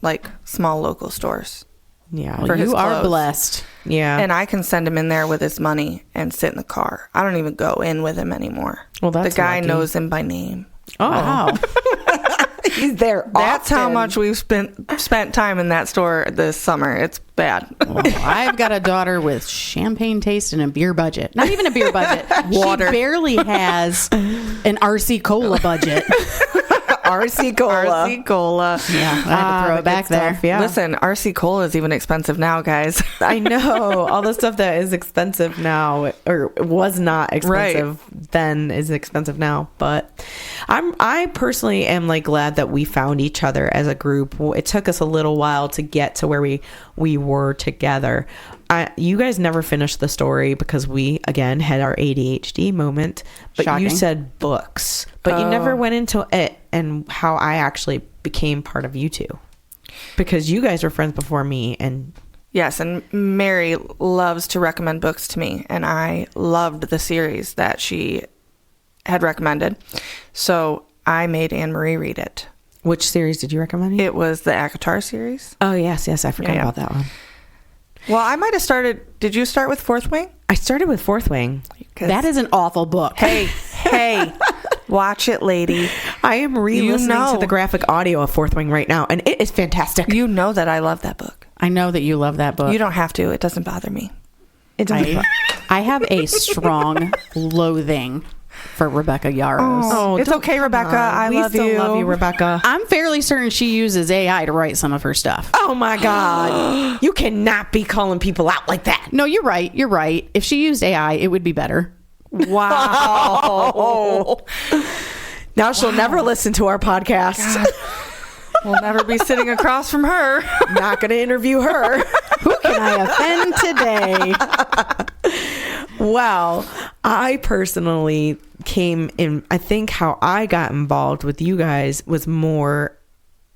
Speaker 3: like, small local stores.
Speaker 2: Yeah.
Speaker 1: Well, you are blessed.
Speaker 2: Yeah.
Speaker 3: And I can send him in there with his money and sit in the car. I don't even go in with him anymore.
Speaker 2: Well, that's
Speaker 3: the guy
Speaker 2: lucky.
Speaker 3: knows him by name.
Speaker 2: Oh.
Speaker 1: Wow.
Speaker 2: He's there
Speaker 3: That's how
Speaker 2: often.
Speaker 3: much we've spent time in that store this summer. It's bad.
Speaker 1: Well, I've got a daughter with champagne taste and a beer budget. Not even a beer budget.
Speaker 3: Water.
Speaker 1: She barely has an RC Cola budget.
Speaker 2: RC Cola.
Speaker 3: RC Cola.
Speaker 1: Yeah, I had to throw it back there.
Speaker 2: Yeah.
Speaker 3: Listen, RC Cola is even expensive now, guys.
Speaker 2: I know. All the stuff that is expensive now, or was not expensive then, is expensive now. But I personally am like glad that we found each other as a group. It took us a little while to get to where we were together. You guys never finished the story because we, again, had our ADHD moment. But
Speaker 1: Shocking.
Speaker 2: You said books. But you never went into it and how I actually became part of you two. Because you guys were friends before me. And
Speaker 3: Yes, and Mary loves to recommend books to me. And I loved the series that she had recommended. So I made Anne-Marie read it.
Speaker 2: which series did you recommend?
Speaker 3: It was the ACOTAR series.
Speaker 2: Oh, yes. I forgot
Speaker 3: Yeah.
Speaker 2: about that one.
Speaker 3: Well, I might have started... Did you start with Fourth Wing?
Speaker 2: I started with Fourth Wing.
Speaker 1: That is an awful book.
Speaker 3: Hey, watch it, lady.
Speaker 2: I am re-listening to the graphic audio of Fourth Wing right now, and it is fantastic.
Speaker 3: You know that I love that book.
Speaker 1: I know that you love that book.
Speaker 3: You don't have to. It doesn't bother me.
Speaker 2: It doesn't.
Speaker 1: I have a strong loathing for Rebecca Yarros.
Speaker 3: Oh, it's okay, Rebecca. I
Speaker 2: we
Speaker 3: love
Speaker 2: still
Speaker 3: you.
Speaker 2: love you, Rebecca.
Speaker 1: I'm fairly certain she uses AI to write some of her stuff.
Speaker 2: Oh my God. You cannot be calling people out like that.
Speaker 1: No, you're right. You're right. If she used AI, it would be better.
Speaker 3: Wow.
Speaker 2: Now she'll never listen to our podcast.
Speaker 3: We'll never be sitting across from her.
Speaker 2: Not going to interview her.
Speaker 1: Who can I offend today?
Speaker 2: Well, I personally came in, I think how I got involved with you guys was more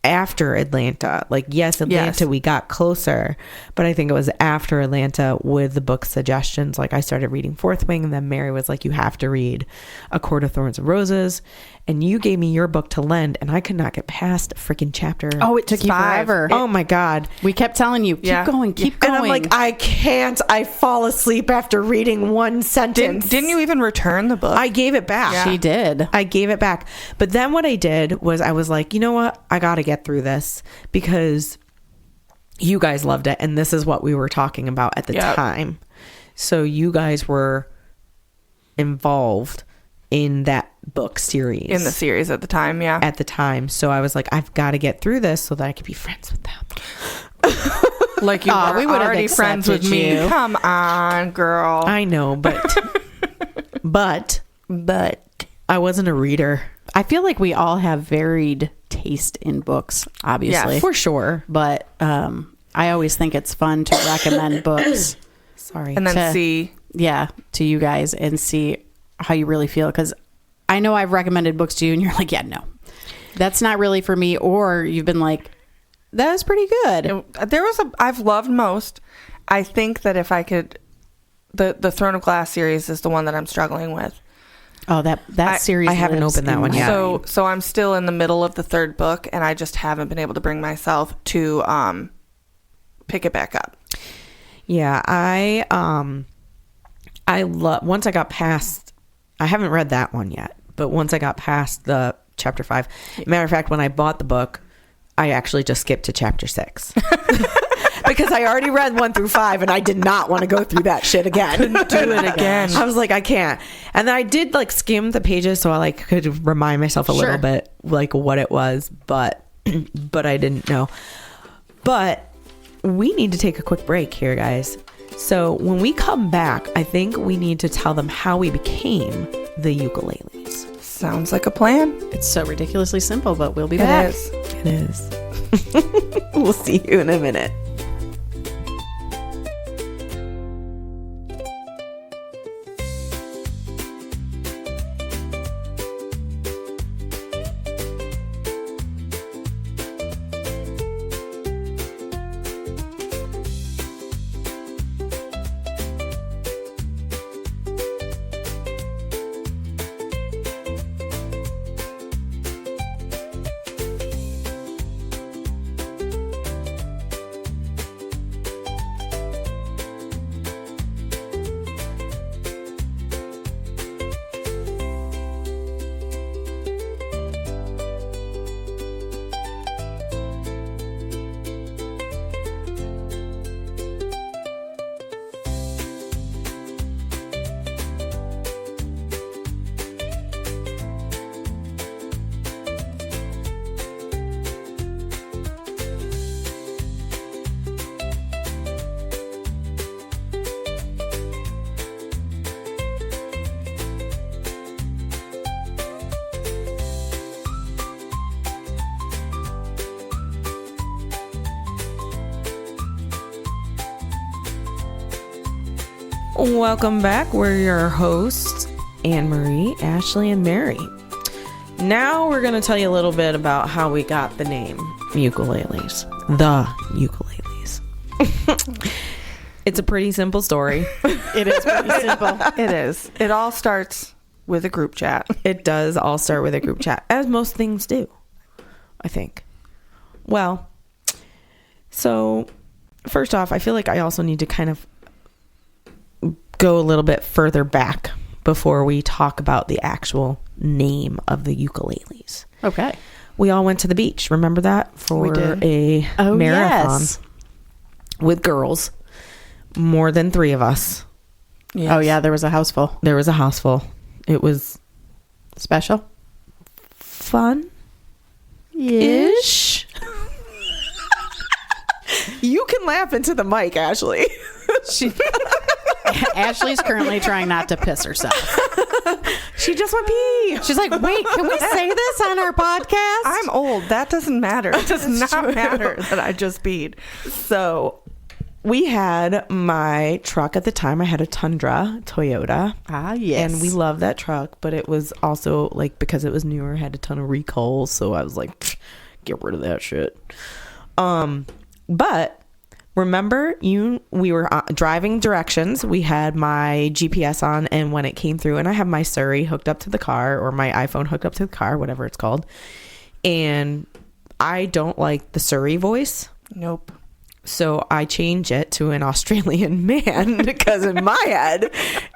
Speaker 2: after Atlanta. Like, yes, Atlanta, we got closer, but I think it was after Atlanta with the book suggestions. Like, I started reading Fourth Wing, and then Mary was like, you have to read A Court of Thorns and Roses. And you gave me your book to lend, and I could not get past a freaking chapter.
Speaker 1: Oh, it took you forever.
Speaker 2: Oh my God.
Speaker 1: We kept telling you, keep going, keep going.
Speaker 2: And I'm like, I can't. I fall asleep after reading one sentence.
Speaker 3: Didn't you even return the book?
Speaker 2: I gave it back.
Speaker 1: She did.
Speaker 2: I gave it back. But then what I did was I was like, you know what? I got to get through this because you guys loved it. And this is what we were talking about at the time. So you guys were involved in that book series.
Speaker 3: In the series at the time, yeah.
Speaker 2: At the time. So I was like, I've got to get through this so that I can be friends with them.
Speaker 3: Like you were
Speaker 1: we would've
Speaker 3: already friends with
Speaker 1: accepted
Speaker 3: me.
Speaker 1: you.
Speaker 3: Come on, girl.
Speaker 2: I know, but I wasn't a reader.
Speaker 1: I feel like we all have varied taste in books, obviously.
Speaker 3: Yeah,
Speaker 2: For sure.
Speaker 1: But I always think it's fun to recommend books.
Speaker 2: Sorry.
Speaker 3: And then
Speaker 1: to-
Speaker 3: see.
Speaker 1: Yeah, to you guys and see how you really feel. Because I know I've recommended books to you and you're like, yeah, no, that's not really for me. Or you've been like, that was pretty good.
Speaker 3: I've loved most. I think that if I could, the Throne of Glass series is the one that I'm struggling with.
Speaker 1: Oh, that series.
Speaker 2: I haven't
Speaker 1: lives
Speaker 2: opened that
Speaker 1: in
Speaker 2: one
Speaker 1: my
Speaker 2: yet.
Speaker 1: brain.
Speaker 3: So I'm still in the middle of the third book, and I just haven't been able to bring myself to pick it back up.
Speaker 2: Yeah, once I got past, I haven't read that one yet, but once I got past the chapter 5, matter of fact, when I bought the book, I actually just skipped to chapter 6 because I already read 1 through 5 and I did not want to go through that shit again.
Speaker 3: Couldn't do it again.
Speaker 2: I was like, I can't. And then I did like skim the pages so I like could remind myself a little bit like what it was, but I didn't know. But we need to take a quick break here, guys. So when we come back, I think we need to tell them how we became the ukuleles.
Speaker 3: Sounds like a plan.
Speaker 1: It's so ridiculously simple, but we'll be back.
Speaker 2: It is. We'll see you in a minute. Welcome back. We're your hosts, Anne-Marie, Ashley, and Mary. Now we're going to tell you a little bit about how we got the name ukuleles. The ukuleles. It's a pretty simple story.
Speaker 1: It is pretty simple.
Speaker 3: It is. It all starts with a group chat.
Speaker 2: It does all start with a group chat, as most things do, I think. Well, so first off, I feel like I also need to kind of go a little bit further back before we talk about the actual name of the ukuleles.
Speaker 1: Okay.
Speaker 2: We all went to the beach. Remember that? For a marathon with girls. More than 3 of us.
Speaker 1: Yes. Oh, yeah. There was a house full.
Speaker 2: There was a house full. It was
Speaker 1: special.
Speaker 2: Fun-ish. You can laugh into the mic, Ashley.
Speaker 1: Ashley's currently trying not to piss herself.
Speaker 2: She just went pee.
Speaker 1: She's like, wait, can we say this on our podcast?
Speaker 3: I'm old. That doesn't matter. It does not matter that I just peed.
Speaker 2: So we had my truck at the time. I had a Tundra Toyota.
Speaker 1: Ah, yes.
Speaker 2: And we loved that truck, but it was also like, because it was newer, had a ton of recalls. So I was like, get rid of that shit. But remember, we were driving directions. We had my GPS on, and when it came through, and I have my Surrey hooked up to the car, or my iPhone hooked up to the car, whatever it's called. And I don't like the Surrey voice.
Speaker 3: Nope.
Speaker 2: So I change it to an Australian man because in my head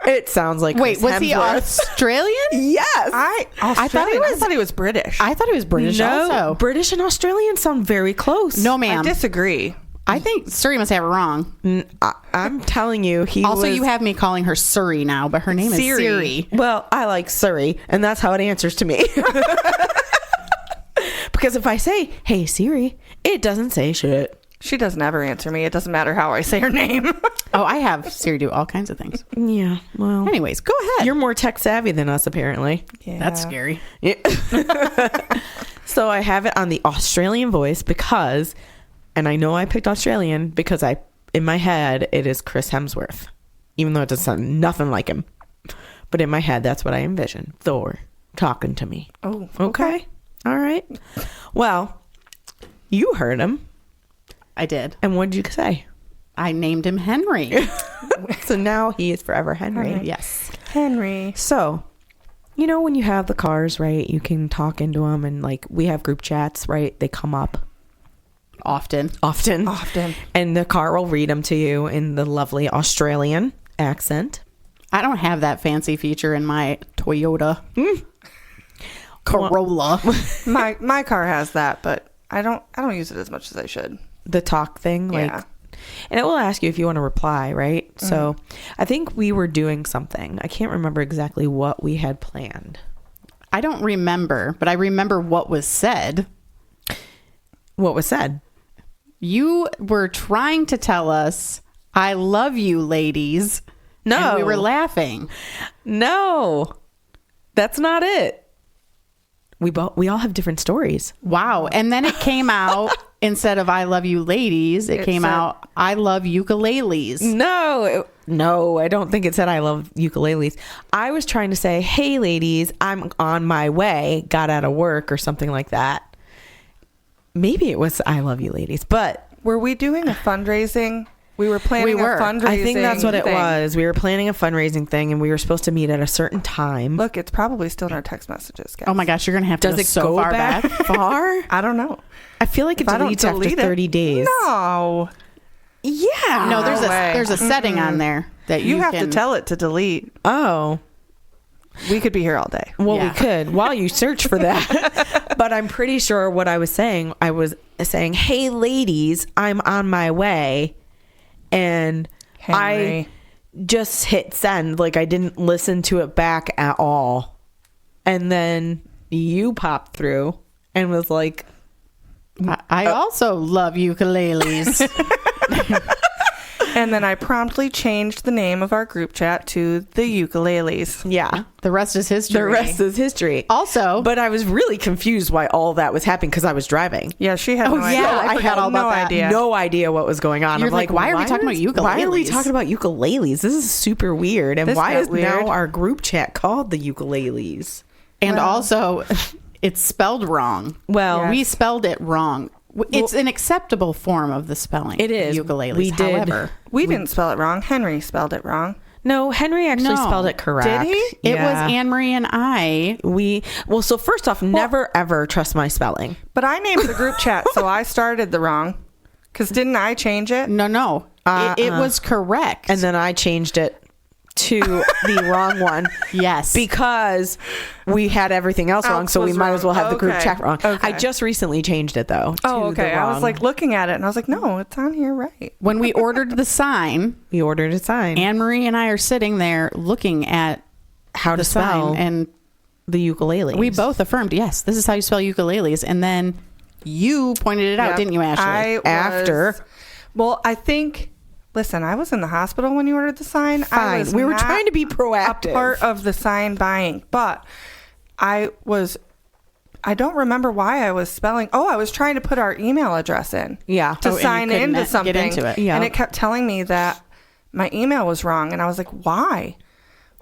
Speaker 2: it sounds like
Speaker 1: Wait,
Speaker 2: Chris
Speaker 1: was he
Speaker 2: Hemsworth.
Speaker 1: Australian?
Speaker 2: Yes.
Speaker 3: I thought he was British.
Speaker 1: I thought he was British also.
Speaker 2: British and Australian sound very close.
Speaker 1: No, ma'am.
Speaker 3: I disagree.
Speaker 1: I think Surrey must have it wrong.
Speaker 2: I'm telling you,
Speaker 1: you have me calling her Surrey now, but her name is Siri.
Speaker 2: Well, I like Surrey, and that's how it answers to me. Because if I say, hey, Siri, it doesn't say shit.
Speaker 3: She doesn't ever answer me. It doesn't matter how I say her name.
Speaker 1: Oh, I have Siri do all kinds of things.
Speaker 2: Yeah, well.
Speaker 1: Anyways, go ahead.
Speaker 2: You're more tech savvy than us, apparently.
Speaker 3: Yeah.
Speaker 1: That's scary.
Speaker 2: Yeah. So I have it on the Australian voice because, and I know I picked Australian because in my head, it is Chris Hemsworth. Even though it doesn't sound nothing like him. But in my head, that's what I envision. Thor talking to me.
Speaker 3: Oh,
Speaker 2: okay. All right. Well, you heard him.
Speaker 1: I did.
Speaker 2: And what did you say?
Speaker 1: I named him Henry.
Speaker 2: So now he is forever Henry.
Speaker 3: Right.
Speaker 1: Yes.
Speaker 3: Henry.
Speaker 2: So, you know, when you have the cars, right, you can talk into them, and like we have group chats, right? They come up
Speaker 1: often.
Speaker 2: Often. And the car will read them to you in the lovely Australian accent.
Speaker 1: I don't have that fancy feature in my Toyota Corolla.
Speaker 3: My car has that, but I don't use it as much as I should.
Speaker 2: The talk thing, like,
Speaker 3: Yeah.
Speaker 2: and it will ask you if you want to reply, right? So I think we were doing something. I can't remember exactly what we had planned.
Speaker 1: I don't remember, but I remember what was said.
Speaker 2: What was said?
Speaker 1: You were trying to tell us, I love you, ladies.
Speaker 2: No.
Speaker 1: And we were laughing.
Speaker 2: No, that's not it. We all have different stories.
Speaker 1: Wow. And then it came out, instead of I love you, ladies, it came
Speaker 3: said-
Speaker 1: out, I love ukuleles.
Speaker 2: No, I don't think it said I love ukuleles. I was trying to say, hey, ladies, I'm on my way, got out of work or something like that. Maybe it was I love you, ladies, but
Speaker 3: Were we doing a fundraising? We were planning
Speaker 1: We were.
Speaker 3: a fundraising
Speaker 2: I think that's what it
Speaker 3: thing.
Speaker 2: was. We were planning a fundraising thing and we were supposed to meet at a certain time.
Speaker 3: Look, it's probably still in our text messages, guys.
Speaker 1: Oh my gosh, you're going to have to
Speaker 2: Does
Speaker 1: go
Speaker 2: it
Speaker 1: so
Speaker 2: go
Speaker 1: far
Speaker 2: back far?
Speaker 3: I don't know.
Speaker 2: I feel like it
Speaker 3: If I don't
Speaker 2: deletes after
Speaker 3: delete it-
Speaker 2: 30 days.
Speaker 3: No.
Speaker 2: Yeah.
Speaker 1: No,
Speaker 3: No way.
Speaker 1: there's a setting on there that
Speaker 3: You have to
Speaker 1: can-
Speaker 3: tell it to delete.
Speaker 2: Oh.
Speaker 3: We could be here all day.
Speaker 2: Well,
Speaker 1: Yeah.
Speaker 2: we could while you search for that. But I'm pretty sure what I was saying, hey, ladies, I'm on my way. And
Speaker 3: Henry.
Speaker 2: I just hit send. Like, I didn't listen to it back at all. And then you popped through and was like,
Speaker 1: I also love ukuleles.
Speaker 3: And then I promptly changed the name of our group chat to the ukuleles.
Speaker 2: yeah,
Speaker 1: The rest is history.
Speaker 2: the rest is history.
Speaker 1: Also,
Speaker 2: But I was really confused why all that was happening because I was driving.
Speaker 3: Yeah, she had no idea.
Speaker 1: yeah, I forgot all about
Speaker 3: no
Speaker 1: that.
Speaker 3: idea.
Speaker 2: No idea what was going on.
Speaker 1: You're
Speaker 2: I'm
Speaker 1: like, why are we talking about
Speaker 2: Why are we
Speaker 1: ukuleles?
Speaker 2: talking about ukuleles? This is super weird. And
Speaker 3: This
Speaker 2: why
Speaker 3: got
Speaker 2: is
Speaker 3: weird.
Speaker 2: now our group chat called the ukuleles?
Speaker 1: and also, it's spelled wrong.
Speaker 2: Well,
Speaker 3: Yes.
Speaker 1: We spelled it wrong. It's an acceptable form of the spelling.
Speaker 2: It is.
Speaker 1: Ukuleles.
Speaker 2: We did.
Speaker 1: However,
Speaker 3: We didn't spell it wrong. Henry spelled it wrong.
Speaker 2: No, Henry actually
Speaker 1: No.
Speaker 2: spelled it correct.
Speaker 3: Did he?
Speaker 1: it
Speaker 2: Yeah.
Speaker 1: was Anne Marie and I.
Speaker 2: So first off, never ever trust my spelling.
Speaker 3: But I named the group chat, so I started the wrong. Because didn't I change it?
Speaker 1: No. It was correct.
Speaker 2: And then I changed it to the wrong one.
Speaker 1: Yes.
Speaker 2: Because we had everything else wrong, so we
Speaker 3: was
Speaker 2: might as well
Speaker 3: wrong.
Speaker 2: have the group
Speaker 3: Okay.
Speaker 2: chat wrong.
Speaker 3: Okay.
Speaker 2: I just recently changed it though.
Speaker 3: Oh,
Speaker 2: to
Speaker 3: okay.
Speaker 2: the
Speaker 3: I was
Speaker 2: wrong.
Speaker 3: like looking at it, and I was like, no, it's on here right.
Speaker 1: when we ordered the sign,
Speaker 2: we ordered a sign.
Speaker 1: Anne Marie and I are sitting there looking at
Speaker 2: How to
Speaker 1: the
Speaker 2: spell
Speaker 1: sign, and
Speaker 2: the ukulele.
Speaker 1: we both affirmed, yes, this is how you spell ukuleles. And then you pointed it out,
Speaker 3: Yep.
Speaker 1: didn't you, Ashley?
Speaker 3: I was-
Speaker 2: After.
Speaker 3: Well, I think. Listen, I was in the hospital when you ordered the sign. I
Speaker 2: Fine.
Speaker 3: was
Speaker 2: We were
Speaker 3: not
Speaker 2: trying to be proactive.
Speaker 3: A part of the sign buying, but I don't remember why I was spelling. Oh, I was trying to put our email address in.
Speaker 2: Yeah.
Speaker 3: To
Speaker 1: Oh, and you
Speaker 3: sign
Speaker 1: couldn't
Speaker 3: into
Speaker 1: get
Speaker 3: something.
Speaker 1: into it.
Speaker 2: Yeah.
Speaker 3: And it kept telling me that my email was wrong. And I was like, why?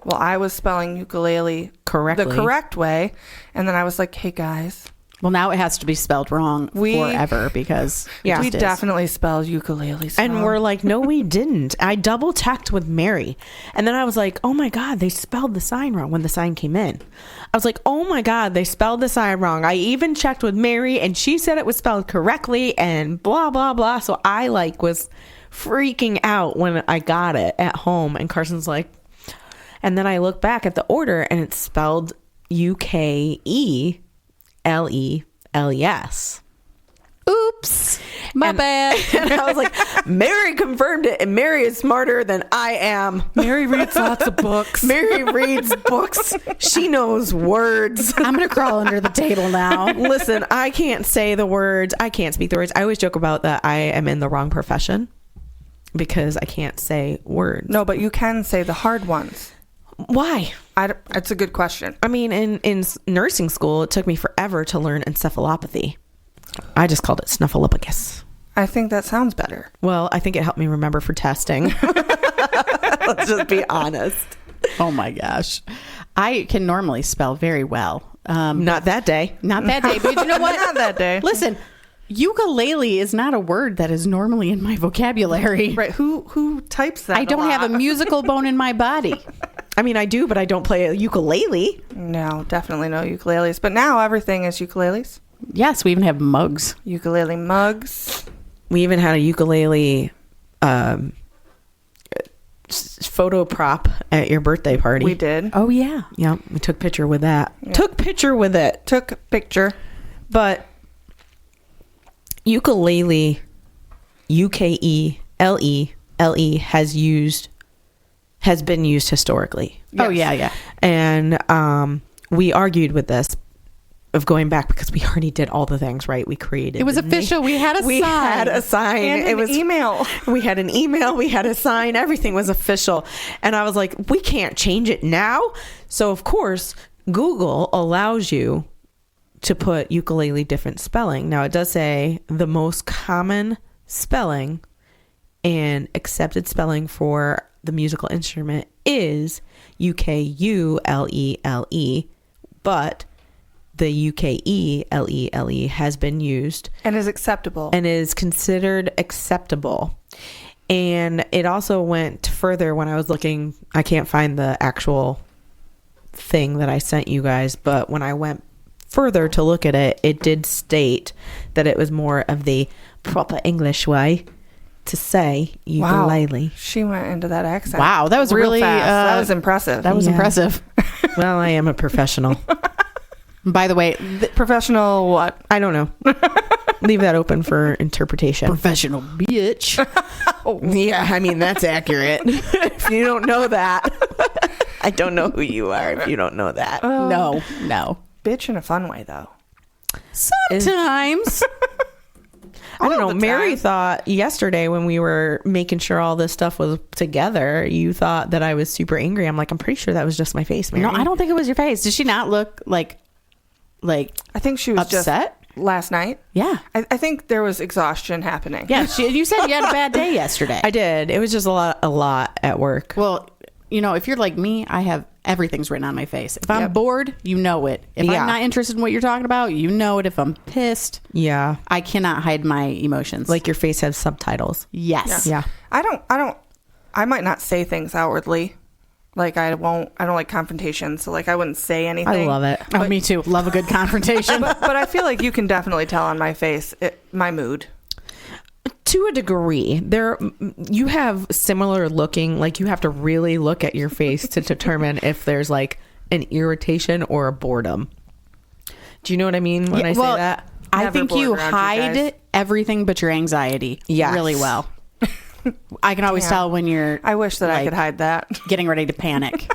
Speaker 3: Well, I was spelling ukulele
Speaker 2: Correctly.
Speaker 3: the correct way. And then I was like, hey, guys.
Speaker 1: Well, now it has to be spelled wrong forever because
Speaker 2: Yeah.
Speaker 3: we
Speaker 1: it just is.
Speaker 3: definitely spelled ukuleles
Speaker 2: And
Speaker 3: wrong.
Speaker 2: we're like, no, we didn't. I double checked with Mary. And then I was like, oh my God, they spelled the sign wrong when the sign came in. I was like, oh my God, they spelled the sign wrong. I even checked with Mary and she said it was spelled correctly and blah, blah, blah. So I was freaking out when I got it at home. And Carson's like, and then I look back at the order and it's spelled UKELELES.
Speaker 1: Oops, my bad.
Speaker 2: And I was like, Mary confirmed it, and Mary is smarter than I am.
Speaker 3: Mary reads lots of books.
Speaker 2: Mary reads books. She knows words.
Speaker 1: I'm gonna crawl under the table now.
Speaker 2: Listen, I can't say the words. I can't speak the words. I always joke about that I am in the wrong profession because I can't say words.
Speaker 3: No, but you can say the hard ones.
Speaker 2: Why?
Speaker 3: It's a good question.
Speaker 2: I mean, in nursing school, it took me forever to learn encephalopathy. I just called it snuffleupagus.
Speaker 3: I think that sounds better.
Speaker 2: Well, I think it helped me remember for testing. Let's just be honest.
Speaker 1: Oh my gosh, I can normally spell very well.
Speaker 2: Not that day.
Speaker 1: Not that day, but you know what?
Speaker 3: Not that day.
Speaker 1: Listen, ukulele is not a word that is normally in my vocabulary.
Speaker 3: Right. Who types that?
Speaker 1: I don't have a
Speaker 3: lot?
Speaker 1: musical bone in my body.
Speaker 2: I mean, I do, but I don't play a ukulele.
Speaker 3: No, definitely no ukuleles. But now everything is ukuleles.
Speaker 1: Yes, we even have mugs.
Speaker 3: Ukulele mugs.
Speaker 2: We even had a ukulele photo prop at your birthday party.
Speaker 3: We did.
Speaker 1: Oh, yeah.
Speaker 2: Yeah, we took picture with that.
Speaker 3: Yeah.
Speaker 2: Took picture with it.
Speaker 3: Took picture.
Speaker 2: But ukulele, Ukelele, has been used historically.
Speaker 1: Oh, yeah, yeah.
Speaker 2: And we argued with this of going back because we already did all the things, right? We created.
Speaker 1: It was official. We had a sign.
Speaker 2: We had a sign.
Speaker 3: And
Speaker 2: it was
Speaker 3: email.
Speaker 2: We had an email. We had a sign. Everything was official. And I was like, we can't change it now. So of course, Google allows you to put ukulele different spelling. Now it does say the most common spelling and accepted spelling for the musical instrument is Ukulele, but the Ukelele has been used
Speaker 3: And is acceptable.
Speaker 2: and is considered acceptable. And it also went further when I was looking. I can't find the actual thing that I sent you guys, but when I went further to look at it, it did state that it was more of the proper English way to say ukulele.
Speaker 3: She went into that accent.
Speaker 1: Wow, that was
Speaker 3: real
Speaker 1: really
Speaker 3: fast. That was impressive.
Speaker 1: That was
Speaker 2: Yeah.
Speaker 1: impressive.
Speaker 2: Well, I am a professional.
Speaker 1: By the way,
Speaker 3: Professional what?
Speaker 2: I don't know. Leave that open for interpretation.
Speaker 1: professional bitch.
Speaker 2: Yeah, I mean, that's accurate. If you don't know that, I don't know who you are if you don't know that.
Speaker 1: No.
Speaker 3: Bitch in a fun way, though.
Speaker 1: Sometimes.
Speaker 2: I don't
Speaker 3: all
Speaker 2: know.
Speaker 3: the
Speaker 2: Mary
Speaker 3: time.
Speaker 2: thought yesterday when we were making sure all this stuff was together, you thought that I was super angry. I'm like, I'm pretty sure that was just my face, Mary.
Speaker 1: No, I don't think it was your face. Did she not look like
Speaker 3: I think she was
Speaker 1: upset?
Speaker 3: just last night.
Speaker 1: Yeah.
Speaker 3: I think there was exhaustion happening.
Speaker 1: Yeah. You said you had a bad day yesterday.
Speaker 2: I did. It was just a lot at work.
Speaker 1: Well, if you're like me, I have everything's written on my face. If I'm
Speaker 3: Yep.
Speaker 1: bored, you know it. If
Speaker 2: Yeah.
Speaker 1: I'm not interested in what you're talking about, you know it. If I'm pissed,
Speaker 2: Yeah.
Speaker 1: I cannot hide my emotions.
Speaker 2: Like your face has subtitles.
Speaker 1: yes.
Speaker 2: Yeah.
Speaker 3: I might not say things outwardly. Like I don't like confrontation. So like I wouldn't say anything.
Speaker 2: I love it.
Speaker 1: Oh, me too. Love a good confrontation.
Speaker 3: But I feel like you can definitely tell on my face my mood.
Speaker 2: To a degree, you have similar looking, like you have to really look at your face to determine if there's like an irritation or a boredom. Do you know what I mean when I say that?
Speaker 1: I
Speaker 3: Never
Speaker 1: think
Speaker 3: bored
Speaker 1: you
Speaker 3: around you
Speaker 1: hide
Speaker 3: guys.
Speaker 1: everything but your anxiety
Speaker 2: Yes.
Speaker 1: really well. I can always
Speaker 3: Yeah.
Speaker 1: tell when you're
Speaker 3: I wish that I
Speaker 1: like,
Speaker 3: could hide that.
Speaker 1: getting ready to panic.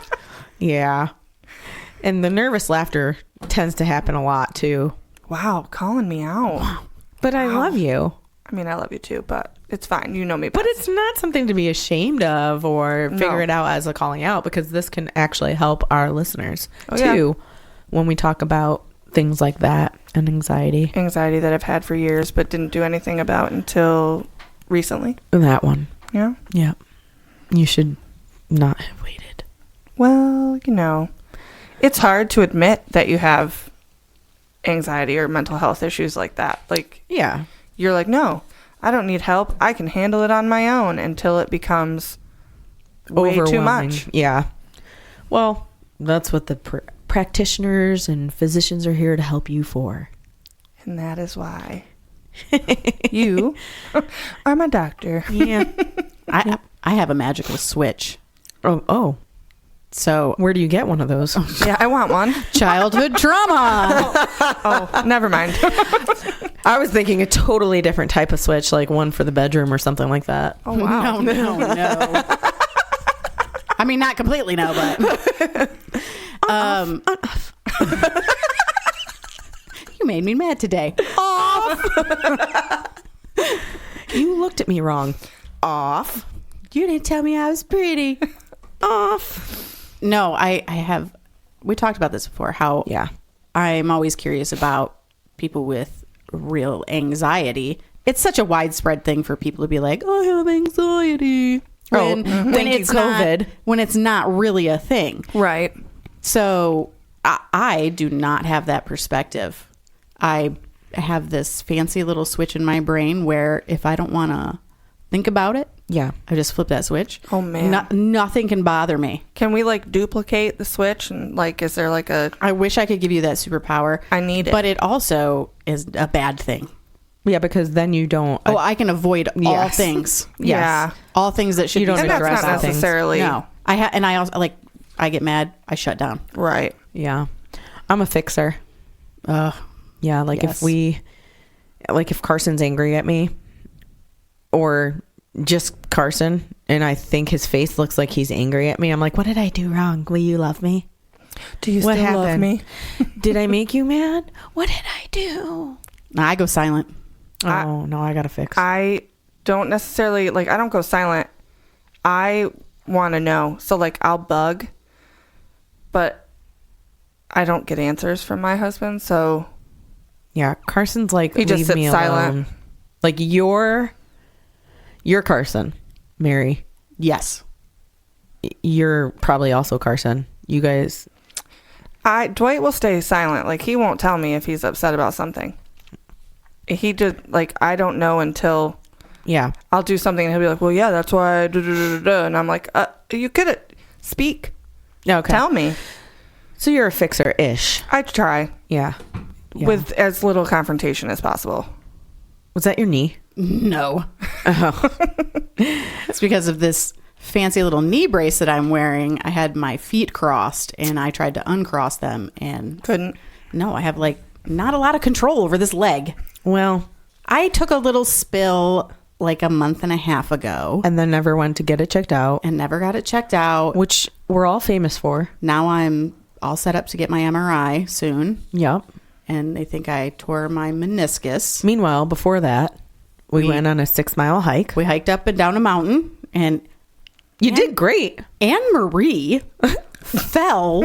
Speaker 2: Yeah. And the nervous laughter tends to happen a lot too.
Speaker 3: Wow, calling me out.
Speaker 2: But I love you.
Speaker 3: I mean, I love you too, but it's fine. You know me
Speaker 2: But
Speaker 3: best.
Speaker 2: it's not something to be ashamed of or figure
Speaker 3: No.
Speaker 2: it out as a calling out, because this can actually help our listeners
Speaker 3: Oh, yeah.
Speaker 2: too when we talk about things like that and anxiety.
Speaker 3: anxiety that I've had for years, but didn't do anything about until recently.
Speaker 2: That one.
Speaker 3: Yeah.
Speaker 2: Yeah. You should not have waited.
Speaker 3: Well, it's hard to admit that you have anxiety or mental health issues like that. Like,
Speaker 2: Yeah.
Speaker 3: you're like, no, I don't need help. I can handle it on my own, until it becomes way too
Speaker 2: Overwhelming.
Speaker 3: much.
Speaker 2: Yeah. Well, that's what the practitioners and physicians are here to help you for.
Speaker 3: And that is why you are my doctor.
Speaker 2: Yeah.
Speaker 1: I have a magical switch.
Speaker 2: Oh.
Speaker 1: So
Speaker 2: Where do you get one of those?
Speaker 3: Yeah, I want one.
Speaker 1: childhood trauma.
Speaker 3: Oh, never mind.
Speaker 2: I was thinking a totally different type of switch, like one for the bedroom or something like that.
Speaker 3: Oh, wow.
Speaker 1: No. I mean, not completely no, but you made me mad today.
Speaker 2: You looked at me wrong. Off.
Speaker 1: You didn't tell me I was pretty.
Speaker 2: Off.
Speaker 1: No, I have. We talked about this before. How
Speaker 2: Yeah.
Speaker 1: I'm always curious about people with real anxiety. It's such a widespread thing for people to be like, I have anxiety. When
Speaker 2: Thank you,
Speaker 1: it's not,
Speaker 2: COVID.
Speaker 1: when it's not really a thing.
Speaker 3: Right.
Speaker 1: So I do not have that perspective. I have this fancy little switch in my brain where if I don't want to think about it,
Speaker 2: Yeah.
Speaker 1: I just flip that switch.
Speaker 3: Oh, man.
Speaker 1: Nothing can bother me.
Speaker 3: Can we like duplicate the switch? And like, is there like
Speaker 1: I wish I could give you that superpower.
Speaker 3: I need it.
Speaker 1: But it also is a bad thing.
Speaker 2: Yeah, because then you don't.
Speaker 1: Oh, I can avoid all
Speaker 2: Yes.
Speaker 1: things.
Speaker 3: Yeah.
Speaker 1: All things that should
Speaker 2: You
Speaker 1: be
Speaker 2: don't
Speaker 3: And that's
Speaker 2: address
Speaker 3: not
Speaker 2: all things.
Speaker 3: necessarily
Speaker 1: No. And I also, like, I get mad, I shut down.
Speaker 3: right.
Speaker 2: Yeah. I'm a fixer. Yeah, like
Speaker 1: Yes.
Speaker 2: if Carson's angry at me or just Carson and I think his face looks like he's angry at me, I'm like, what did I do wrong? Will you love me?
Speaker 3: Do you
Speaker 2: What
Speaker 3: still love
Speaker 2: happened?
Speaker 3: me?
Speaker 2: Did I make you mad? What did I do?
Speaker 1: No, I go silent.
Speaker 2: Oh, no, I got to fix.
Speaker 3: I don't necessarily, like, I don't go silent. I want to know. So, like, I'll bug, but I don't get answers from my husband, so
Speaker 2: Yeah, Carson's like,
Speaker 3: he just
Speaker 2: leave
Speaker 3: sits
Speaker 2: me
Speaker 3: silent.
Speaker 2: alone. Like, you're Carson, Mary.
Speaker 1: Yes.
Speaker 2: You're probably also Carson. You guys...
Speaker 3: Dwight will stay silent. Like, he won't tell me if he's upset about something. He just, like, I don't know until
Speaker 2: Yeah.
Speaker 3: I'll do something and he'll be like, well, yeah, that's why I and I'm like, you could speak.
Speaker 2: Okay.
Speaker 3: Tell me.
Speaker 2: So you're a fixer-ish.
Speaker 3: I try
Speaker 2: Yeah.
Speaker 3: with as little confrontation as possible.
Speaker 2: Was that your knee?
Speaker 1: No.
Speaker 2: Oh.
Speaker 1: It's because of this fancy little knee brace that I'm wearing. I had my feet crossed and I tried to uncross them and
Speaker 3: Couldn't.
Speaker 1: no, I have like not a lot of control over this leg.
Speaker 2: Well,
Speaker 1: I took a little spill like a month and a half ago
Speaker 2: and then never went to get it checked out,
Speaker 1: and never got it checked out.
Speaker 2: which we're all famous for.
Speaker 1: Now I'm all set up to get my MRI soon,
Speaker 2: Yep.
Speaker 1: and they think I tore my meniscus.
Speaker 2: Meanwhile, before that, we went on a 6-mile hike.
Speaker 1: We hiked up and down a mountain, and
Speaker 2: You did great.
Speaker 1: Anne Marie fell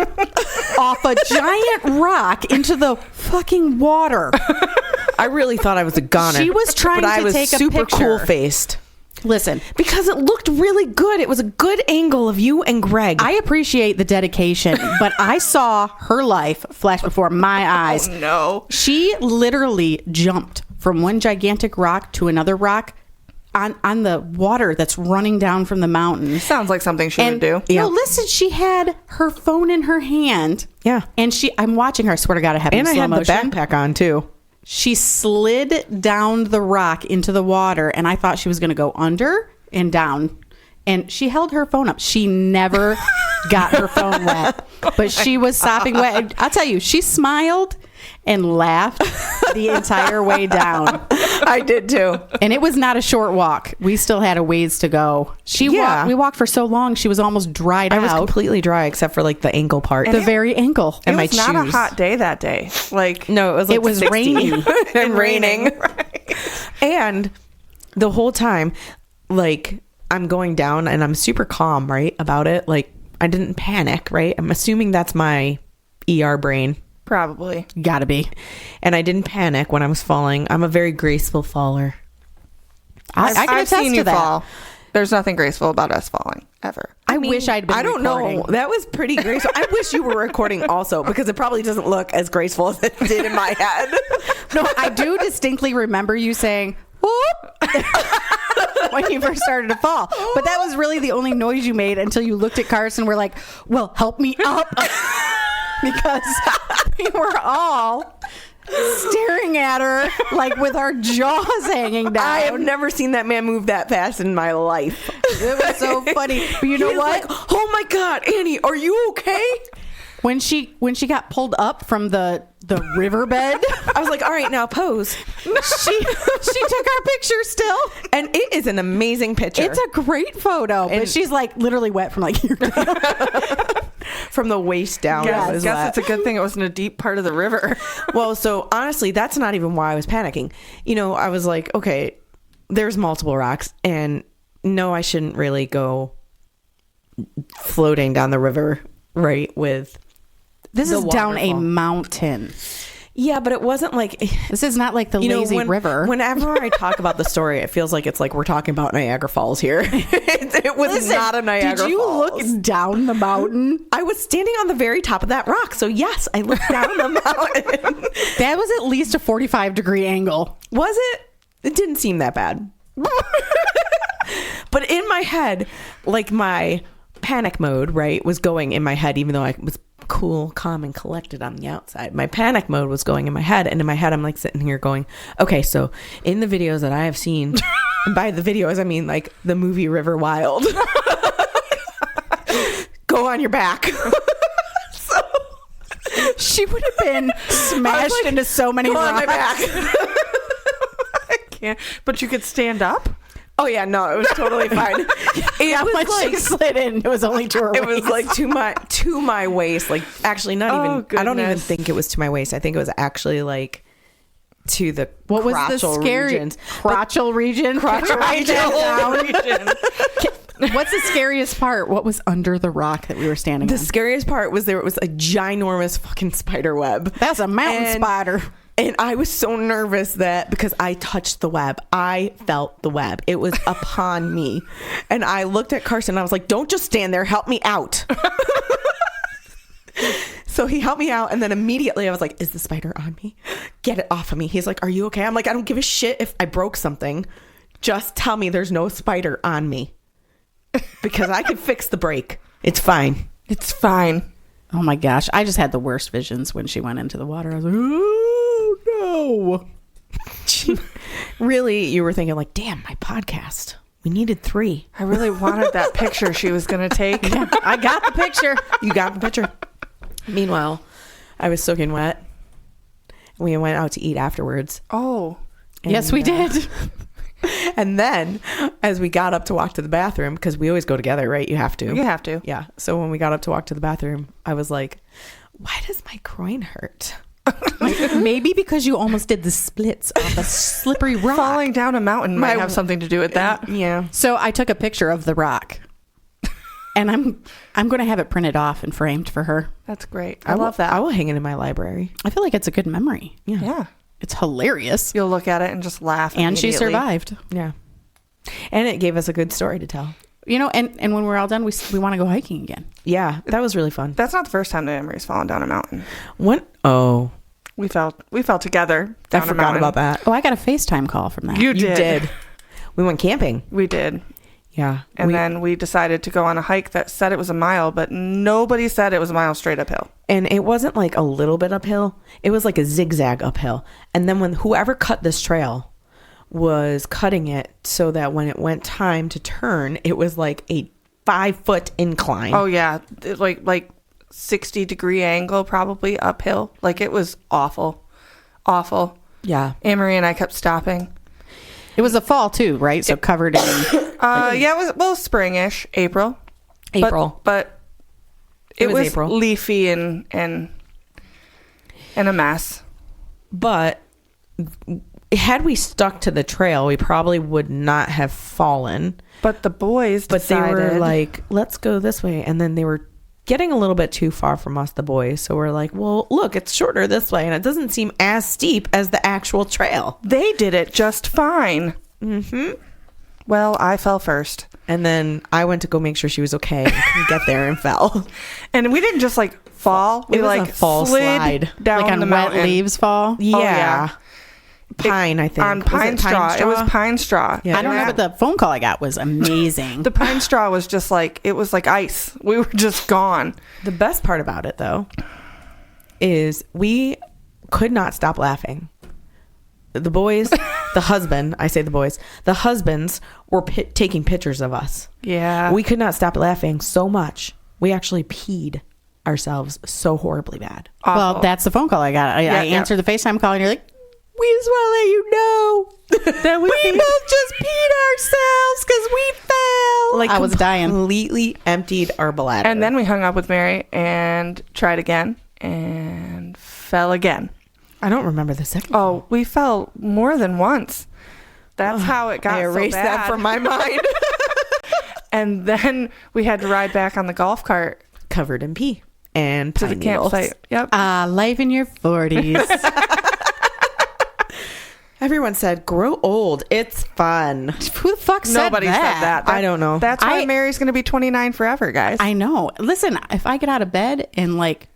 Speaker 1: off a giant rock into the fucking water.
Speaker 2: I really thought I was a goner.
Speaker 1: She was trying
Speaker 2: but I
Speaker 1: to
Speaker 2: was
Speaker 1: take a
Speaker 2: super
Speaker 1: picture.
Speaker 2: cool-faced.
Speaker 1: Listen,
Speaker 2: Because it looked really good. It was a good angle of you and Greg.
Speaker 1: I appreciate the dedication, but I saw her life flash before my eyes.
Speaker 3: Oh, no.
Speaker 1: She literally jumped from one gigantic rock to another rock on the water that's running down from the mountain.
Speaker 3: Sounds like something she would do.
Speaker 1: No, listen, she had her phone in her hand.
Speaker 2: Yeah.
Speaker 1: And I'm watching her. I swear to God, I have it in
Speaker 2: and I
Speaker 1: slow
Speaker 2: had
Speaker 1: motion.
Speaker 2: the backpack on, too.
Speaker 1: She slid down the rock into the water, and I thought she was going to go under and down. And she held her phone up. She never got her phone wet, but she was sopping wet. And I'll tell you, she smiled and laughed the entire way down.
Speaker 2: I did, too.
Speaker 1: And it was not a short walk. We still had a ways to go.
Speaker 2: Yeah.
Speaker 1: We walked for so long, she was almost dried
Speaker 2: I was
Speaker 1: out.
Speaker 2: completely dry except for like the ankle part.
Speaker 1: The very ankle.
Speaker 3: It
Speaker 2: and my
Speaker 3: was not a
Speaker 2: shoes.
Speaker 3: hot day that day. Like,
Speaker 2: No, it was like
Speaker 1: It was
Speaker 2: 60
Speaker 1: raining.
Speaker 2: and raining. And the whole time, like, I'm going down and I'm super calm, right, about it. Like, I didn't panic, right? I'm assuming that's my ER brain.
Speaker 3: probably.
Speaker 1: Gotta be.
Speaker 2: And I didn't panic when I was falling. I'm a very graceful faller.
Speaker 1: I can
Speaker 3: I've
Speaker 1: attest
Speaker 3: seen
Speaker 1: to
Speaker 3: you
Speaker 1: that.
Speaker 3: fall. There's nothing graceful about us falling, ever.
Speaker 1: I wish I'd been
Speaker 2: I don't
Speaker 1: recording.
Speaker 2: know. That was pretty graceful. I wish you were recording also because it probably doesn't look as graceful as it did in my head.
Speaker 1: No, I do distinctly remember you saying, whoop, when you first started to fall. But that was really the only noise you made until you looked at Carson and were like, well, help me up. Because we were all staring at her like with our jaws hanging down.
Speaker 2: I have never seen that man move that fast in my life.
Speaker 1: It was so funny. But you know
Speaker 2: He was
Speaker 1: what?
Speaker 2: like, oh my God, Annie, are you okay?
Speaker 1: When she got pulled up from the riverbed,
Speaker 2: I was like, all right, now pose.
Speaker 1: she took our picture still.
Speaker 2: And it is an amazing picture.
Speaker 1: It's a great photo, but
Speaker 2: And-
Speaker 1: she's like literally wet from like here down.
Speaker 2: from the waist down.
Speaker 1: Yes.
Speaker 2: It was
Speaker 3: Guess
Speaker 2: wet.
Speaker 3: it's a good thing it wasn't a deep part of the river.
Speaker 2: Well, so honestly, that's not even why I was panicking. You know, I was like, okay, there's multiple rocks, and no, I shouldn't really go floating down the river, right? With
Speaker 1: This
Speaker 2: the
Speaker 1: is down a
Speaker 2: waterfall.
Speaker 1: mountain.
Speaker 2: Yeah, but it wasn't like
Speaker 1: This is not like the lazy river.
Speaker 2: Whenever I talk about the story, it feels like it's like we're talking about Niagara Falls here. It was
Speaker 1: Listen,
Speaker 2: not a Niagara
Speaker 1: did you
Speaker 2: Falls.
Speaker 1: look down the mountain?
Speaker 2: I was standing on the very top of that rock, so yes, I looked down the mountain.
Speaker 1: That was at least a 45-degree angle.
Speaker 2: Was it? It didn't seem that bad. But in my head, like my panic mode, right, was going in my head, even though I was cool, calm, and collected on the outside. My panic mode was going in my head, and in my head I'm like sitting here going, okay, so in the videos that I have seen, and by the videos I mean like the movie River Wild, go on your back. So
Speaker 1: She would have been smashed into so many
Speaker 2: go
Speaker 1: rocks.
Speaker 2: on my back.
Speaker 3: I can't. But you could stand up?
Speaker 2: Oh yeah, no, it was totally fine. It
Speaker 1: How
Speaker 2: was
Speaker 1: much
Speaker 2: like
Speaker 1: she slid in? It was only to her
Speaker 2: it was
Speaker 1: waist.
Speaker 2: like to my waist. Like actually, not
Speaker 3: Oh,
Speaker 2: even. I don't even
Speaker 3: goodness.
Speaker 2: think it was to my waist. I think it was actually like to the
Speaker 1: What was the
Speaker 2: crotchal
Speaker 1: scary
Speaker 2: regions.
Speaker 1: crotchal region?
Speaker 2: Crotchal
Speaker 1: Write that
Speaker 2: region.
Speaker 1: down. What's the scariest part? What was under the rock that we were standing
Speaker 2: The
Speaker 1: on?
Speaker 2: scariest part was there was a ginormous fucking spider web.
Speaker 1: That's a mountain
Speaker 2: And-
Speaker 1: spider.
Speaker 2: And I was so nervous that because I touched the web, I felt the web. It was upon me. And I looked at Carson and I was like, don't just stand there. Help me out. So he helped me out. And then immediately I was like, is the spider on me? Get it off of me. He's like, are you okay? I'm like, I don't give a shit if I broke something. Just tell me there's no spider on me. Because I can fix the break. It's fine.
Speaker 3: It's fine.
Speaker 1: Oh my gosh. I just had the worst visions when she went into the water. I was like, oh no.
Speaker 2: Really, you were thinking like, damn, my podcast. We needed 3.
Speaker 3: I really wanted that picture she was going to take.
Speaker 1: I got the picture.
Speaker 2: You got the picture. Meanwhile, I was soaking wet. We went out to eat afterwards.
Speaker 3: Oh.
Speaker 1: Yes, we did.
Speaker 2: And then as we got up to walk to the bathroom, because we always go together, right? You have to.
Speaker 3: You have to.
Speaker 2: Yeah. So when we got up to walk to the bathroom, I was like, why does my groin hurt?
Speaker 1: Maybe because you almost did the splits off a slippery rock.
Speaker 3: Falling down a mountain might
Speaker 2: My-
Speaker 3: have something to do with that.
Speaker 2: Yeah.
Speaker 1: So I took a picture of the rock. And I'm going to have it printed off and framed for her.
Speaker 3: That's great. I love that.
Speaker 2: I will hang it in my library.
Speaker 1: I feel like it's a good memory.
Speaker 3: Yeah.
Speaker 1: It's hilarious.
Speaker 3: You'll look at it and just laugh.
Speaker 1: And she
Speaker 3: immediately.
Speaker 1: survived.
Speaker 2: Yeah. And it gave us a good story to tell.
Speaker 1: You know, and when we're all done, we want to go hiking again.
Speaker 2: Yeah. That was really fun.
Speaker 3: That's not the first time that Emery's fallen down a mountain.
Speaker 2: What? Oh,
Speaker 3: We fell together
Speaker 2: I
Speaker 3: down a
Speaker 2: forgot
Speaker 3: mountain.
Speaker 2: about that.
Speaker 1: Oh, I got a FaceTime call from that.
Speaker 3: You
Speaker 2: You
Speaker 3: did.
Speaker 2: did. We went camping.
Speaker 3: We did.
Speaker 2: Yeah.
Speaker 3: And then we decided to go on a hike that said it was a mile, but nobody said it was a mile straight uphill.
Speaker 2: And it wasn't like a little bit uphill. It was like a zigzag uphill. And then when whoever cut this trail was cutting it so that when it went time to turn, it was like a 5-foot incline.
Speaker 3: Oh yeah, like 60-degree angle probably uphill. Like it was awful.
Speaker 2: Yeah.
Speaker 3: Amory and I kept stopping.
Speaker 1: It was a fall too, right? So covered in.
Speaker 3: Yeah, it was springish, April. But it was
Speaker 2: April.
Speaker 3: leafy and a mess.
Speaker 2: But had we stuck to the trail, we probably would not have fallen.
Speaker 3: But the boys
Speaker 2: But they were
Speaker 3: decided-
Speaker 2: like, let's go this way. And then they were getting a little bit too far from us, the boys. So we're like, well, look, it's shorter this way. And it doesn't seem as steep as the actual trail.
Speaker 3: they did it just fine. Mm-hmm. Well, I fell first.
Speaker 2: And then I went to go make sure she was okay and couldn't get there and fell.
Speaker 3: And we didn't just like fall. We
Speaker 2: It was
Speaker 3: like
Speaker 2: a fall
Speaker 3: slid
Speaker 2: slide.
Speaker 3: down
Speaker 1: like on
Speaker 3: the
Speaker 1: wet
Speaker 3: mountain.
Speaker 1: leaves fall.
Speaker 2: Yeah.
Speaker 3: yeah.
Speaker 2: Pine, I think.
Speaker 3: On
Speaker 2: Was it
Speaker 3: pine straw. It was pine straw.
Speaker 2: Yeah.
Speaker 1: I don't know, but the phone call I got was amazing.
Speaker 3: The pine straw was just like, it was like ice. We were just gone.
Speaker 2: The best part about it, though, is we could not stop laughing. The boys, the husband, I say the boys, the husbands were taking pictures of us.
Speaker 3: Yeah.
Speaker 2: We could not stop laughing so much. We actually peed ourselves so horribly bad.
Speaker 3: Awful.
Speaker 1: Well, that's the phone call I got. I
Speaker 3: Yeah.
Speaker 1: answered the FaceTime call and you're like, we just want to let you know that we both just peed ourselves because we fell.
Speaker 2: Like
Speaker 1: I was dying.
Speaker 2: Completely emptied our bladder.
Speaker 3: And then we hung up with Mary and tried again and fell again.
Speaker 2: I don't remember the second.
Speaker 3: Oh, we fell more than once. That's how it got
Speaker 2: I erased
Speaker 3: so bad.
Speaker 2: that from my mind.
Speaker 3: And then we had to ride back on the golf cart
Speaker 2: Covered in pee and
Speaker 3: to
Speaker 2: pine
Speaker 3: the
Speaker 2: needles.
Speaker 3: campsite. Yep.
Speaker 1: Life in your 40s.
Speaker 2: Everyone said, grow old. It's fun.
Speaker 1: Who the fuck said
Speaker 3: Nobody
Speaker 1: that?
Speaker 3: said that.
Speaker 2: I don't know.
Speaker 3: That's why
Speaker 1: I-
Speaker 3: Mary's going to be 29 forever, guys.
Speaker 1: I know. Listen, if I get out of bed and like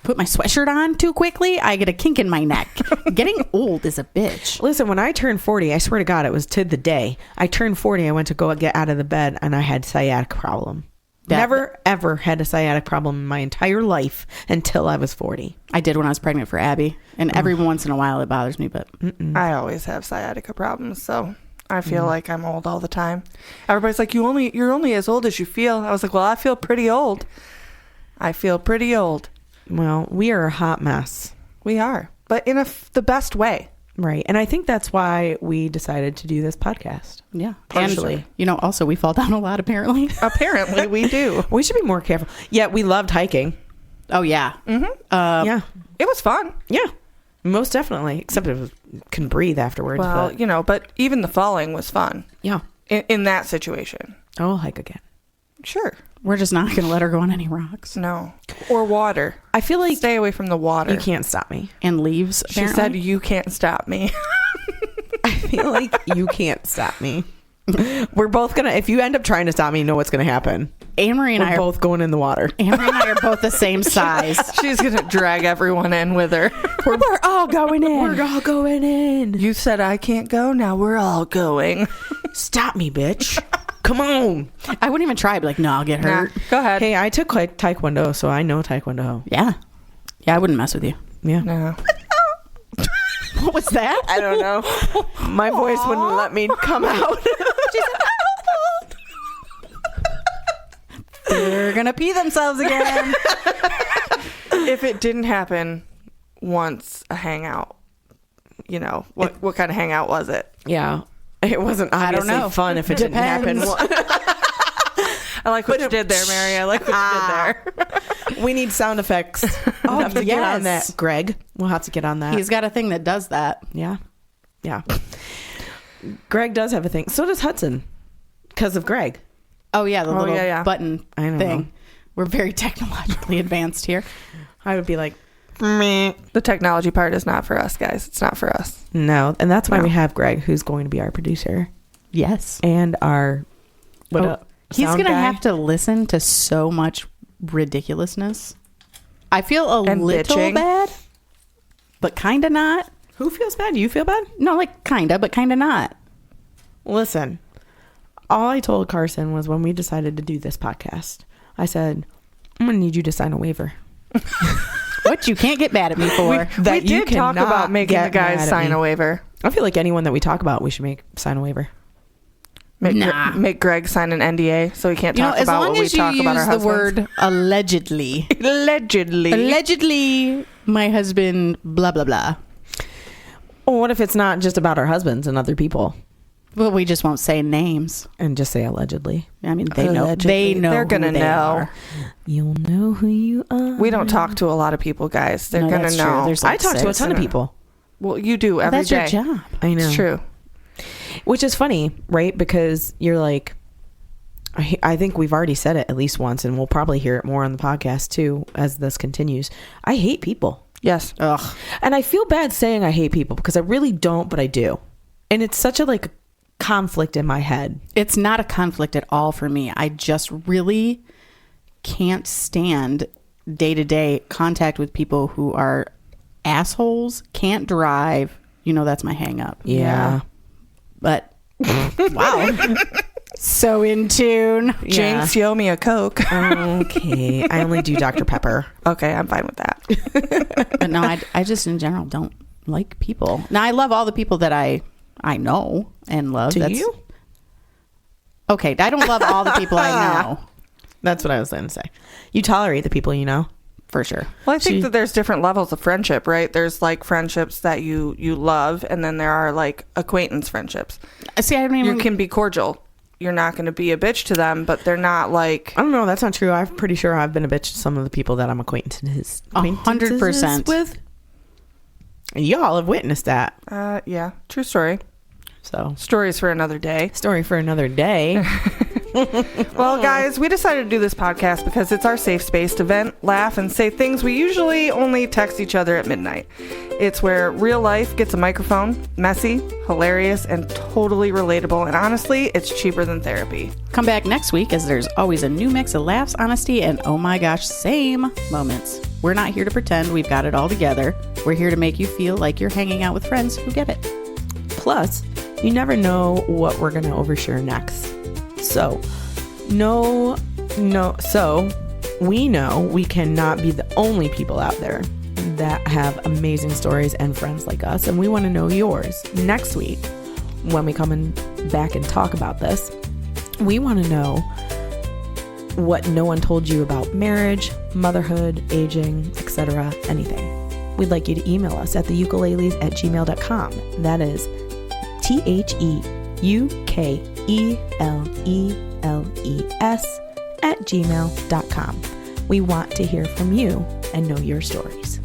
Speaker 1: put my sweatshirt on too quickly, I get a kink in my neck. Getting old is a bitch.
Speaker 2: Listen, when I turned 40, I swear to God, it was to the day. I turned 40, I went to go get out of the bed, and I had sciatic problem. Never, ever had a sciatic problem in my entire life until I was 40.
Speaker 1: I did when I was pregnant for Abby. And every once in a while it bothers me, but
Speaker 3: I always have sciatica problems, so I feel like I'm old all the time. Everybody's like, you're only as old as you feel. I was like, well, I feel pretty old. I feel pretty old.
Speaker 2: Well, we are a hot mess.
Speaker 3: We are, but in the best way.
Speaker 2: Right. And I think that's why we decided to do this podcast.
Speaker 1: yeah.
Speaker 2: Partially.
Speaker 1: And, also we fall down a lot apparently.
Speaker 3: Apparently, we do.
Speaker 2: We should be more careful. Yeah, we loved hiking.
Speaker 1: Oh, yeah.
Speaker 3: Mm-hmm.
Speaker 2: Yeah.
Speaker 3: It was fun.
Speaker 2: Yeah. Most definitely. Except it couldn't breathe afterwards.
Speaker 3: Well,
Speaker 2: but
Speaker 3: but even the falling was fun
Speaker 2: yeah.
Speaker 3: in that situation.
Speaker 2: I'll hike again.
Speaker 3: Sure.
Speaker 1: We're just not going to let her go on any rocks.
Speaker 3: No. Or water.
Speaker 2: I feel like
Speaker 3: Stay away from the water.
Speaker 2: you can't stop me.
Speaker 1: And leaves,
Speaker 3: She
Speaker 1: apparently.
Speaker 3: said, you can't stop me.
Speaker 2: I feel like you can't stop me. We're both going to, if you end up trying to stop me, you know what's going to happen.
Speaker 1: Anne-Marie and
Speaker 2: We're
Speaker 1: I are
Speaker 2: both going in the water.
Speaker 1: Anne-Marie and I are both the same size.
Speaker 3: She's going to drag everyone in with her.
Speaker 2: We're all going in. We're all going in.
Speaker 3: You said I can't go. Now we're all going.
Speaker 2: Stop me, bitch. Come on.
Speaker 1: I wouldn't even try. I'd be like, no, I'll get hurt.
Speaker 3: Nah, go ahead.
Speaker 2: Hey, I took Taekwondo, so I know Taekwondo.
Speaker 1: Yeah. Yeah, I wouldn't mess with you.
Speaker 2: Yeah.
Speaker 3: No.
Speaker 1: What was that?
Speaker 2: I don't know. My voice wouldn't let me come out.
Speaker 1: She said, they're going to pee themselves again.
Speaker 3: If it didn't happen once a hangout, what kind of hangout was it?
Speaker 2: Yeah. It wasn't obviously
Speaker 1: know.
Speaker 2: fun if it didn't happen.
Speaker 3: I like what you did there, Mary. I like what you did there.
Speaker 2: We need sound effects. We'll have to get on
Speaker 1: yes.
Speaker 2: that, Greg. We'll have to get on that.
Speaker 1: He's got a thing that does that.
Speaker 2: Yeah. Yeah. Greg does have a thing. So does Hudson. Because of Greg.
Speaker 1: Oh, yeah, the little
Speaker 3: yeah.
Speaker 1: button
Speaker 2: I know.
Speaker 1: thing. We're very technologically advanced here.
Speaker 2: I would be like,
Speaker 3: The technology part is not for us, guys. It's not for us.
Speaker 2: no. And that's why
Speaker 3: No.
Speaker 2: we have Greg, who's going to be our producer
Speaker 1: Yes.
Speaker 2: and our
Speaker 1: He's
Speaker 2: sound
Speaker 1: going to
Speaker 2: guy.
Speaker 1: have to listen to so much ridiculousness. I feel a
Speaker 3: And
Speaker 1: little
Speaker 3: bitching.
Speaker 1: bad, but kind of not.
Speaker 2: Who feels bad? You feel bad?
Speaker 1: No, like kind of, but kind of not.
Speaker 2: Listen, all I told Carson was when we decided to do this podcast, I said, I'm going to need you to sign a waiver.
Speaker 1: What you can't get mad at me for.
Speaker 2: That
Speaker 3: we
Speaker 2: you
Speaker 3: did talk
Speaker 2: cannot
Speaker 3: about making the
Speaker 2: get mad
Speaker 3: guys
Speaker 2: at
Speaker 3: sign
Speaker 2: me.
Speaker 3: a waiver.
Speaker 2: I feel like anyone that we talk about, we should sign a waiver.
Speaker 3: Make Greg sign an NDA so he can't talk
Speaker 1: as
Speaker 3: about
Speaker 1: long
Speaker 3: what we
Speaker 1: as you
Speaker 3: talk about our
Speaker 1: use the
Speaker 3: husbands.
Speaker 1: word allegedly.
Speaker 3: Allegedly.
Speaker 1: My husband, blah, blah, blah.
Speaker 2: Well, what if it's not just about our husbands and other people?
Speaker 1: Well, we just won't say names.
Speaker 2: And just say allegedly.
Speaker 1: I mean, they know.
Speaker 3: Allegedly.
Speaker 1: They know.
Speaker 3: They're gonna
Speaker 1: who they
Speaker 3: know.
Speaker 1: are.
Speaker 2: You'll know who you are.
Speaker 3: We don't talk to a lot of people, guys. They're
Speaker 1: No,
Speaker 3: going to
Speaker 1: that's true.
Speaker 3: know.
Speaker 1: There's
Speaker 2: I
Speaker 1: like
Speaker 2: talk to a
Speaker 1: six.
Speaker 2: ton of people.
Speaker 3: Well, you do every
Speaker 1: That's
Speaker 3: day.
Speaker 1: your job.
Speaker 2: I know.
Speaker 3: It's true.
Speaker 2: Which is funny, right? Because you're like, I think we've already said it at least once, and we'll probably hear it more on the podcast too as this continues. I hate people.
Speaker 3: Yes.
Speaker 1: Ugh.
Speaker 2: And I feel bad saying I hate people because I really don't, but I do. And it's such a conflict in my head.
Speaker 1: It's not a conflict at all for me. I just really can't stand day-to-day contact with people who are assholes, can't drive. That's my hang up.
Speaker 2: Yeah.
Speaker 1: But wow. So in tune.
Speaker 3: Jinx, you owe me a Coke.
Speaker 2: Okay. I only do Dr. Pepper.
Speaker 3: Okay, I'm fine with that.
Speaker 1: But no, I just in general don't like people. Now I love all the people that I know and love.
Speaker 2: Do you?
Speaker 1: Okay, I don't love all the people I know.
Speaker 2: That's what I was going to say. You tolerate the people you know.
Speaker 1: For sure.
Speaker 3: Well, I think that there's different levels of friendship, right? There's friendships that you love, and then there are acquaintance friendships.
Speaker 1: See, I don't even...
Speaker 3: You can be cordial. You're not going to be a bitch to them, but they're not
Speaker 2: I don't know. That's not true. I'm pretty sure I've been a bitch to some of the people that I'm acquaintances
Speaker 1: 100%
Speaker 2: with. And y'all have witnessed that.
Speaker 3: Yeah, true story.
Speaker 2: So,
Speaker 3: Stories for another day.
Speaker 2: story for another day.
Speaker 3: Well, guys, we decided to do this podcast because it's our safe space to vent, laugh, and say things we usually only text each other at midnight. It's where real life gets a microphone, messy, hilarious, and totally relatable. And honestly, it's cheaper than therapy.
Speaker 1: Come back next week as there's always a new mix of laughs, honesty, and oh my gosh, same moments. We're not here to pretend we've got it all together. We're here to make you feel like you're hanging out with friends who get it.
Speaker 2: Plus, you never know what we're going to overshare next. So, no So we know we cannot be the only people out there that have amazing stories and friends like us, and we want to know yours. Next week, when we come back and talk about this, we want to know what no one told you about marriage, motherhood, aging, etc., anything. We'd like you to email us at theukeleles@gmail.com. That is THEUKELELES@gmail.com. We want to hear from you and know your stories.